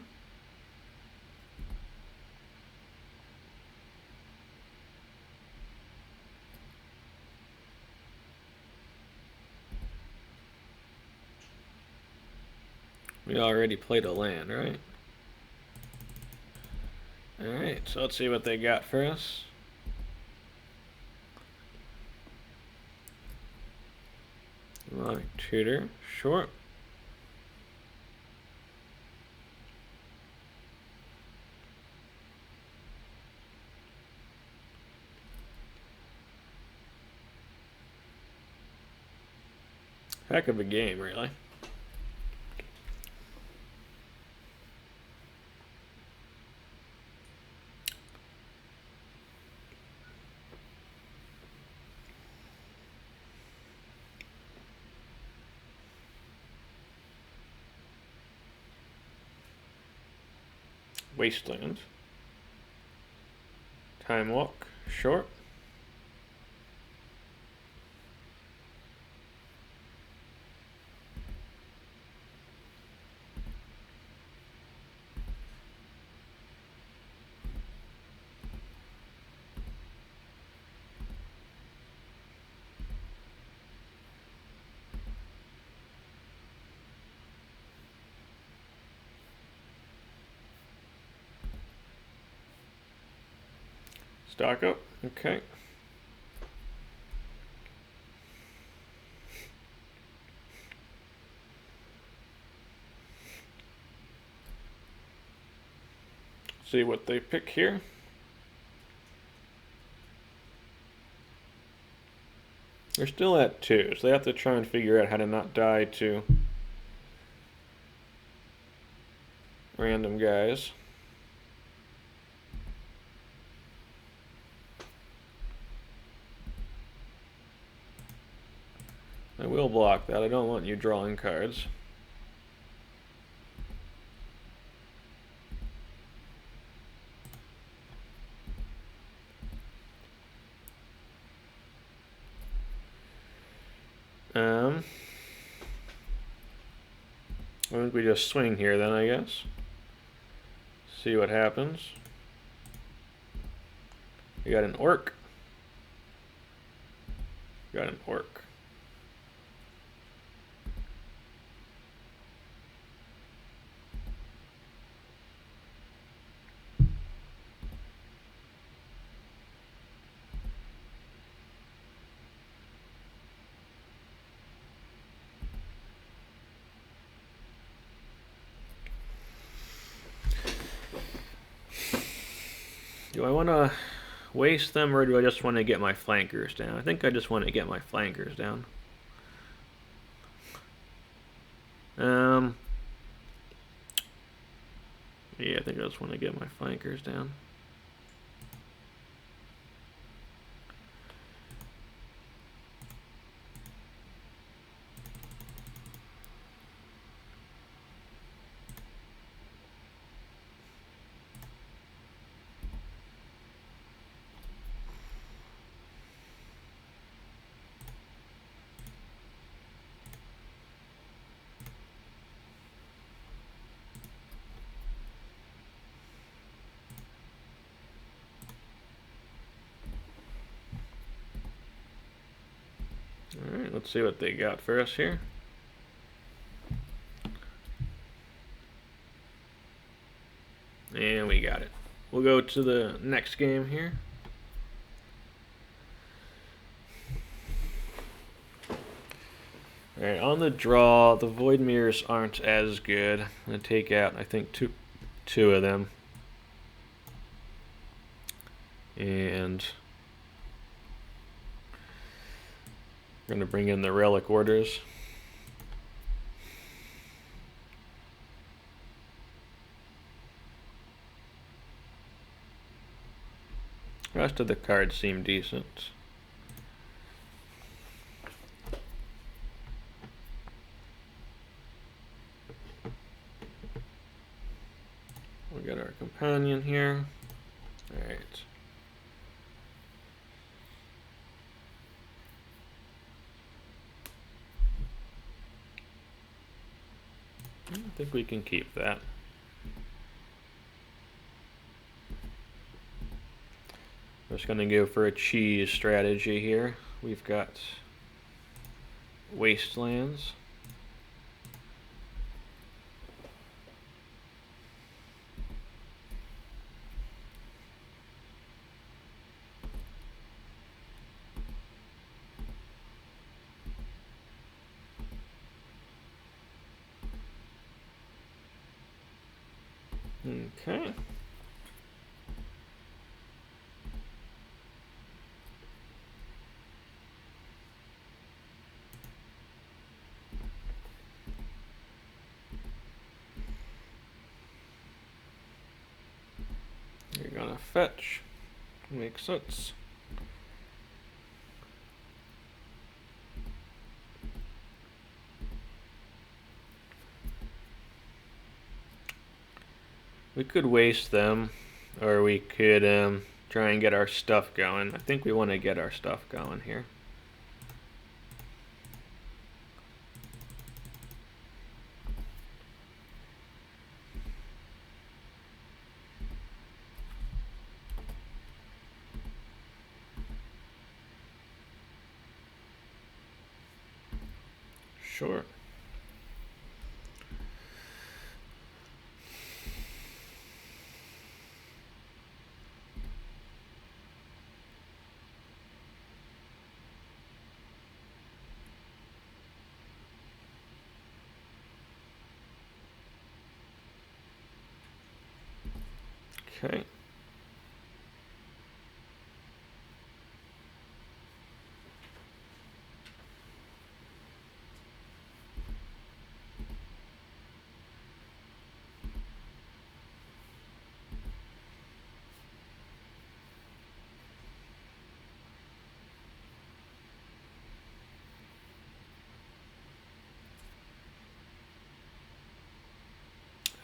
We already played a land, right? Alright, so let's see what they got for us. Demonic Tutor, sure. Heck of a game, really. Wasteland. Time Walk, short. Stock up, okay. See what they pick here. They're still at 2, so they have to try and figure out how to not die to random guys. I will block that. I don't want you drawing cards. I think we just swing here then, I guess. See what happens. We got an orc. Got an orc. Do I want to waste them, or do I just want to get my flankers down? I think I just want to get my flankers down. Yeah, I think I just want to get my flankers down. Alright, let's see what they got for us here. And we got it. We'll go to the next game here. Alright, on the draw, the Void Mirrors aren't as good. I'm going to take out, I think, two of them. And we're going to bring in the Relic-Warders. The rest of the cards seem decent. We got our companion here. Alright. I think we can keep that. I'm just going to go for a cheese strategy here. We've got Wastelands. Okay. You're gonna fetch. Makes sense. We could waste them, or we could try and get our stuff going. I think we want to get our stuff going here. Sure. Okay.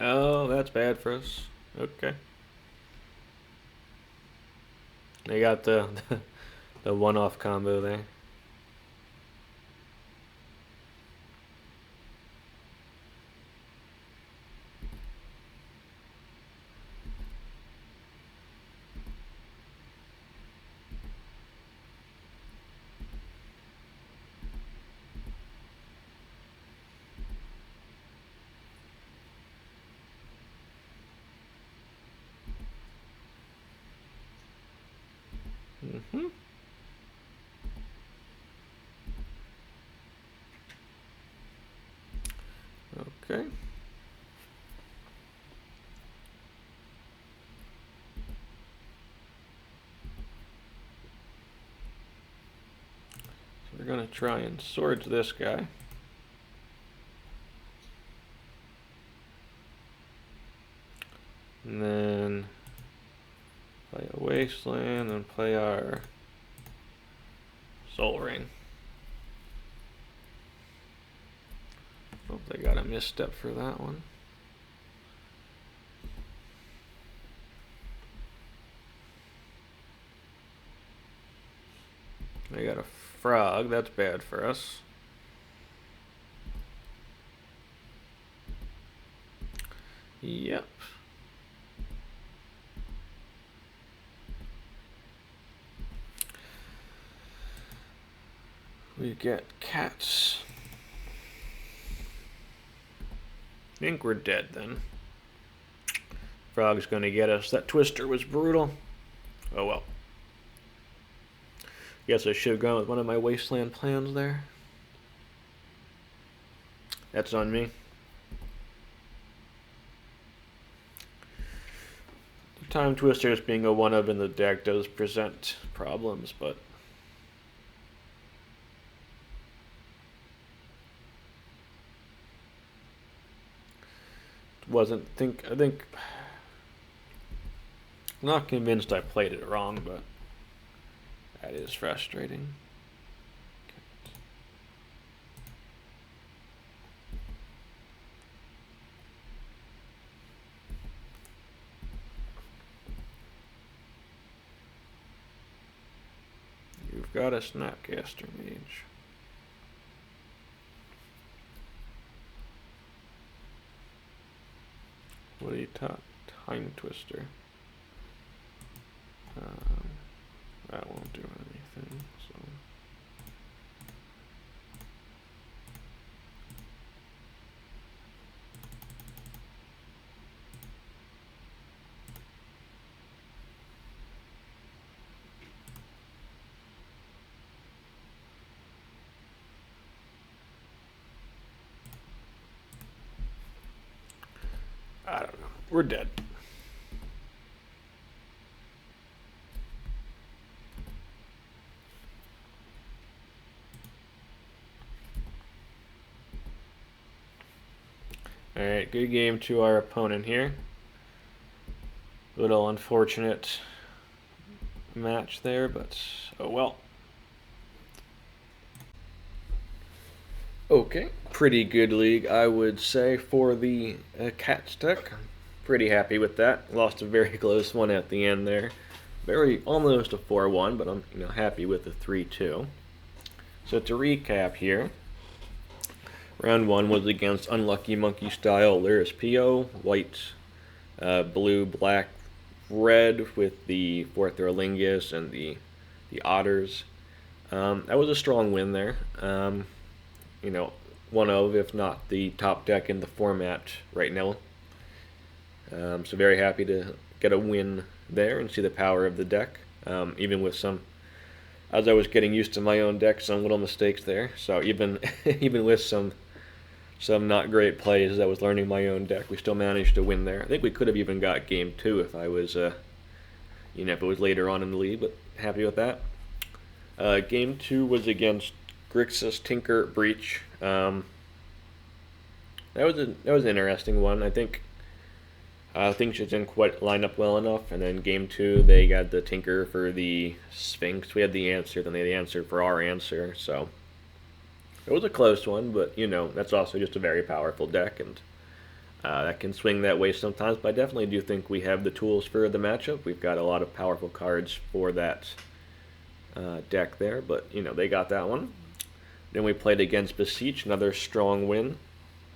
Oh, that's bad for us. Okay. They got the the one-off combo there. Mm-hmm. Okay. So we're going to try and swords this guy. And then play a Wasteland and play our Soul Ring. Hope they got a misstep for that one. They got a frog, that's bad for us. Yep. We get cats. I think we're dead then. Frog's gonna get us. That twister was brutal. Oh well. Guess I should have gone with one of my Wasteland plans there. That's on me. The Time Twisters being a one-of in the deck does present problems, but I think I'm not convinced I played it wrong, but that is frustrating. You've got a Snapcaster Mage. What do you Time Twister? That won't do anything, so. I don't know. We're dead. Alright, good game to our opponent here. Little unfortunate match there, but oh well. Okay, pretty good league, I would say, for the Cats deck. Pretty happy with that. Lost a very close one at the end there. Almost a 4-1, but I'm happy with the 3-2. So to recap here, round 1 was against Unlucky Monkey style Lurrus PO, white, blue, black, red with the Forthrlingus and the Otters. That was a strong win there. One of, if not the top deck in the format right now. So very happy to get a win there and see the power of the deck. Even with as I was getting used to my own deck, some little mistakes there. So even with some not great plays as I was learning my own deck, we still managed to win there. I think we could have even got game 2 if I was, if it was later on in the league, but happy with that. Game 2 was against Grixis Tinker Breach. That was an interesting one. I think things just didn't quite line up well enough, and then game 2 they got the Tinker for the Sphinx. We had the answer, then they had the answer for our answer, so it was a close one, but that's also just a very powerful deck, and that can swing that way sometimes, but I definitely do think we have the tools for the matchup. We've got a lot of powerful cards for that deck there, but they got that one. Then we played against Beseech, another strong win.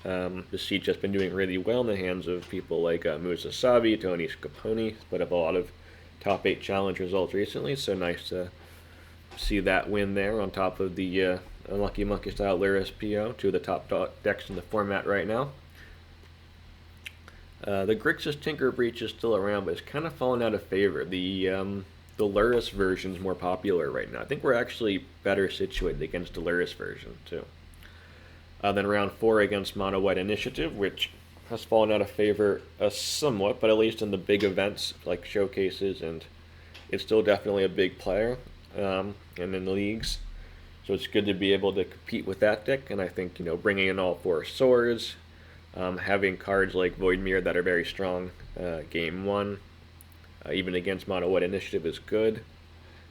Beseech has been doing really well in the hands of people like Musa Savi, Tony Scaponi, put up a lot of top 8 challenge results recently, so nice to see that win there on top of the Unlucky Monkey style Lurrus PO, 2 of the top decks in the format right now. The Grixis Tinker Breach is still around, but it's kind of fallen out of favor. The Lurrus version is more popular right now. I think we're actually better situated against the Lurrus version, too. Then round 4 against Mono White Initiative, which has fallen out of favor somewhat, but at least in the big events like showcases, and it's still definitely a big player and in the leagues. So it's good to be able to compete with that deck, and I think bringing in all 4 swords, having cards like Voidmere that are very strong game 1, even against Mono White Initiative is good,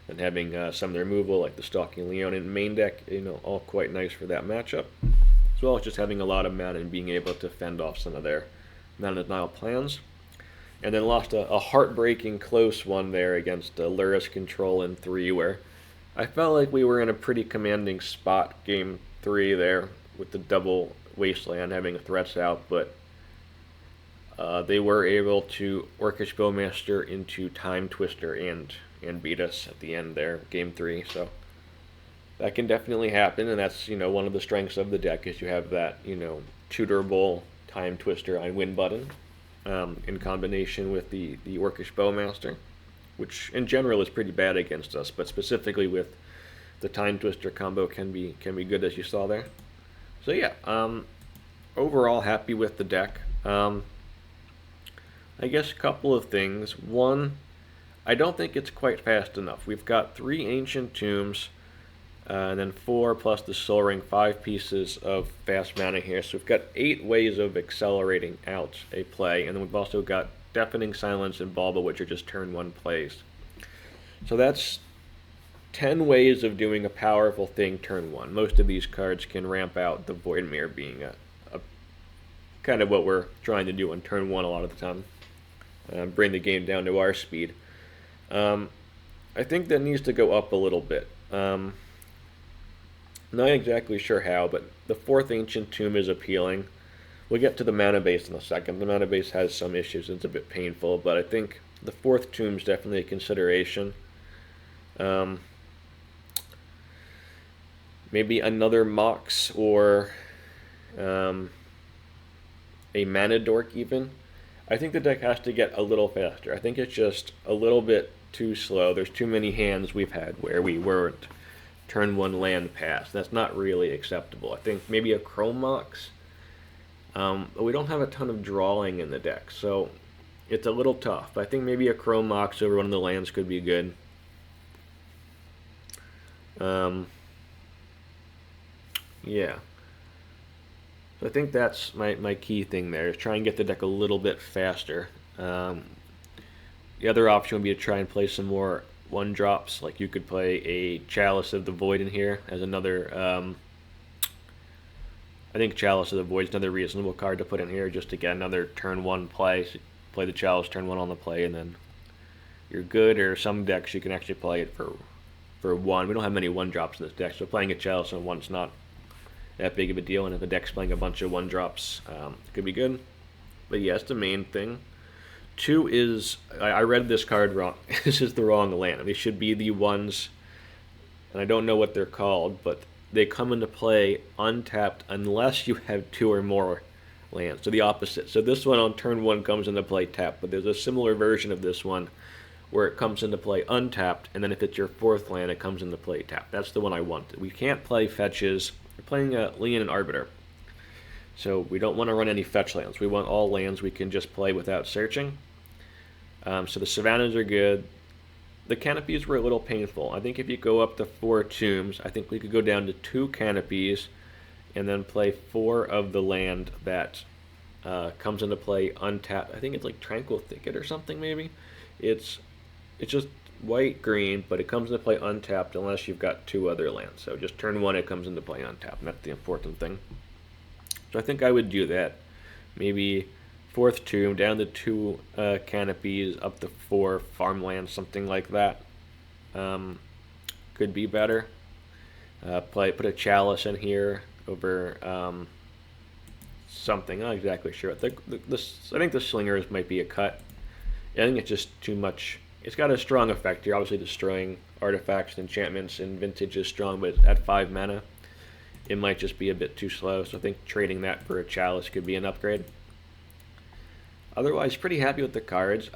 and having some of the removal like the Stalking Leonin main deck, all quite nice for that matchup. As well as just having a lot of mana and being able to fend off some of their mana denial plans. And then lost a heartbreaking close one there against Lurrus Control in 3, where I felt like we were in a pretty commanding spot game 3 there with the double Wasteland having threats out, but they were able to Orcish Bowmaster into Time Twister and beat us at the end there, game 3. So that can definitely happen, and that's, one of the strengths of the deck is you have that, tutorable Time Twister on win button, in combination with the Orcish Bowmaster, which in general is pretty bad against us, but specifically with the Time Twister combo can be good, as you saw there. So yeah, overall happy with the deck. I guess a couple of things. One, I don't think it's quite fast enough. We've got 3 Ancient Tombs, and then 4 plus the Soul Ring, 5 pieces of fast mana here. So we've got 8 ways of accelerating out a play, and then we've also got Deafening Silence and Bauble, which are just turn 1 plays. So that's 10 ways of doing a powerful thing turn 1. Most of these cards can ramp out, the Voidmere being a kind of what we're trying to do on turn 1 a lot of the time. Bring the game down to our speed. I think that needs to go up a little bit. Not exactly sure how, but the 4th Ancient Tomb is appealing. We'll get to the mana base in a second. The mana base has some issues, it's a bit painful, but I think the 4th Tomb is definitely a consideration. Maybe another Mox or a Mana Dork even. I think the deck has to get a little faster. I think it's just a little bit too slow. There's too many hands we've had where we weren't turn 1 land pass. That's not really acceptable. I think maybe a Chrome Mox. But we don't have a ton of drawing in the deck, so it's a little tough. But I think maybe a Chrome Mox over one of the lands could be good. Yeah. So I think that's my key thing there, is try and get the deck a little bit faster. The other option would be to try and play some more 1-drops. Like you could play a Chalice of the Void in here as another... I think Chalice of the Void is another reasonable card to put in here just to get another turn 1 play. So play the Chalice turn 1 on the play, and then you're good. Or some decks you can actually play it for 1. We don't have many 1-drops in this deck, so playing a Chalice on 1's not that big of a deal. And if the deck's playing a bunch of 1-drops, it could be good. But yeah, that's the main thing. 2 is, I read this card wrong. This is the wrong land. They should be the ones, and I don't know what they're called, but they come into play untapped unless you have 2 or more lands. So the opposite. So this one on turn 1 comes into play tapped, but there's a similar version of this one where it comes into play untapped, and then if it's your 4th land, it comes into play tapped. That's the one I want. We can't play fetches. We're playing a Leonin Arbiter, so we don't want to run any fetch lands. We want all lands we can just play without searching. So the Savannahs are good. The Canopies were a little painful. I think if you go up to 4 Tombs, I think we could go down to 2 Canopies and then play 4 of the land that comes into play untapped. I think it's like Tranquil Thicket or something maybe. It's just white-green, but it comes into play untapped unless you've got 2 other lands. So just turn 1 it comes into play untapped, and that's the important thing. So I think I would do that. Maybe 4th Tomb, down to 2 Canopies, up to 4 farmlands, something like that. Could be better. Put a Chalice in here over something. I'm not exactly sure. I think the Slingers might be a cut. I think it's just too much. It's got a strong effect. You're obviously destroying artifacts and enchantments, and Vintage is strong, but at 5 mana, it might just be a bit too slow. So I think trading that for a Chalice could be an upgrade. Otherwise, pretty happy with the cards.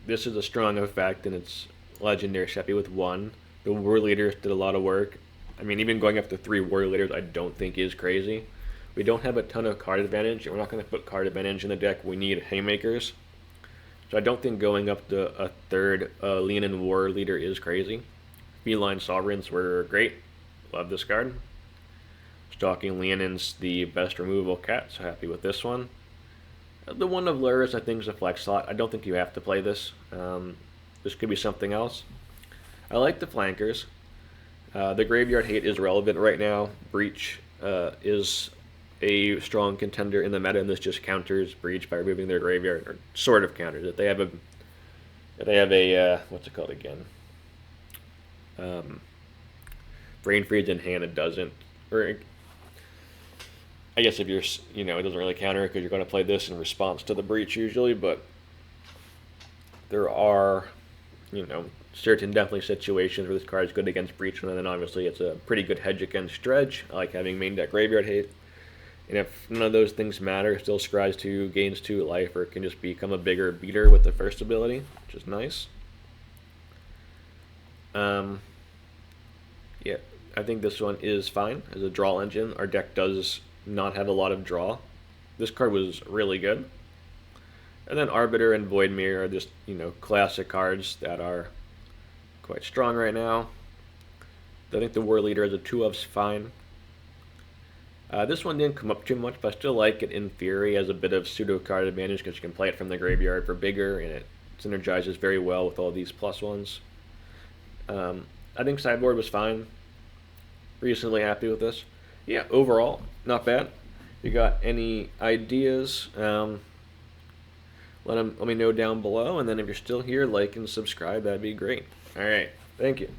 This is a strong effect, and it's legendary. Happy with 1. The Warleaders did a lot of work. I mean, even going up to 3 Warleaders, I don't think is crazy. We don't have a ton of card advantage, and we're not going to put card advantage in the deck. We need Haymakers. So I don't think going up to a 3rd Leonin Warleader is crazy. Feline Sovereigns were great. Love this card. Stalking Leonin's the best removable cat, so happy with this one. The one of Lurrus I think is a flex slot. I don't think you have to play this. This could be something else. I like the flankers. The Graveyard Hate is relevant right now. Breach is a strong contender in the meta, and this just counters Breach by removing their graveyard, or sort of counters it. They have a what's it called again? Brain Freeze in hand, it doesn't. Or I guess if you're, it doesn't really counter it because you're going to play this in response to the Breach usually, but there are, certain definitely situations where this card is good against Breach, and then obviously it's a pretty good hedge against Dredge. I like having main deck Graveyard Hate. And if none of those things matter, still scries 2, gains 2 life, or it can just become a bigger beater with the first ability, which is nice. Yeah, I think this one is fine as a draw engine. Our deck does not have a lot of draw. This card was really good. And then Arbiter and Voidmere are just, classic cards that are quite strong right now. I think the Warleader as a 2-of's fine. This one didn't come up too much, but I still like it in theory as a bit of pseudo card advantage because you can play it from the graveyard for bigger, and it synergizes very well with all these +1s. I think Sideboard was fine. Reasonably happy with this. Yeah, overall, not bad. If you got any ideas, let me know down below, and then if you're still here, like and subscribe, that'd be great. Alright, thank you.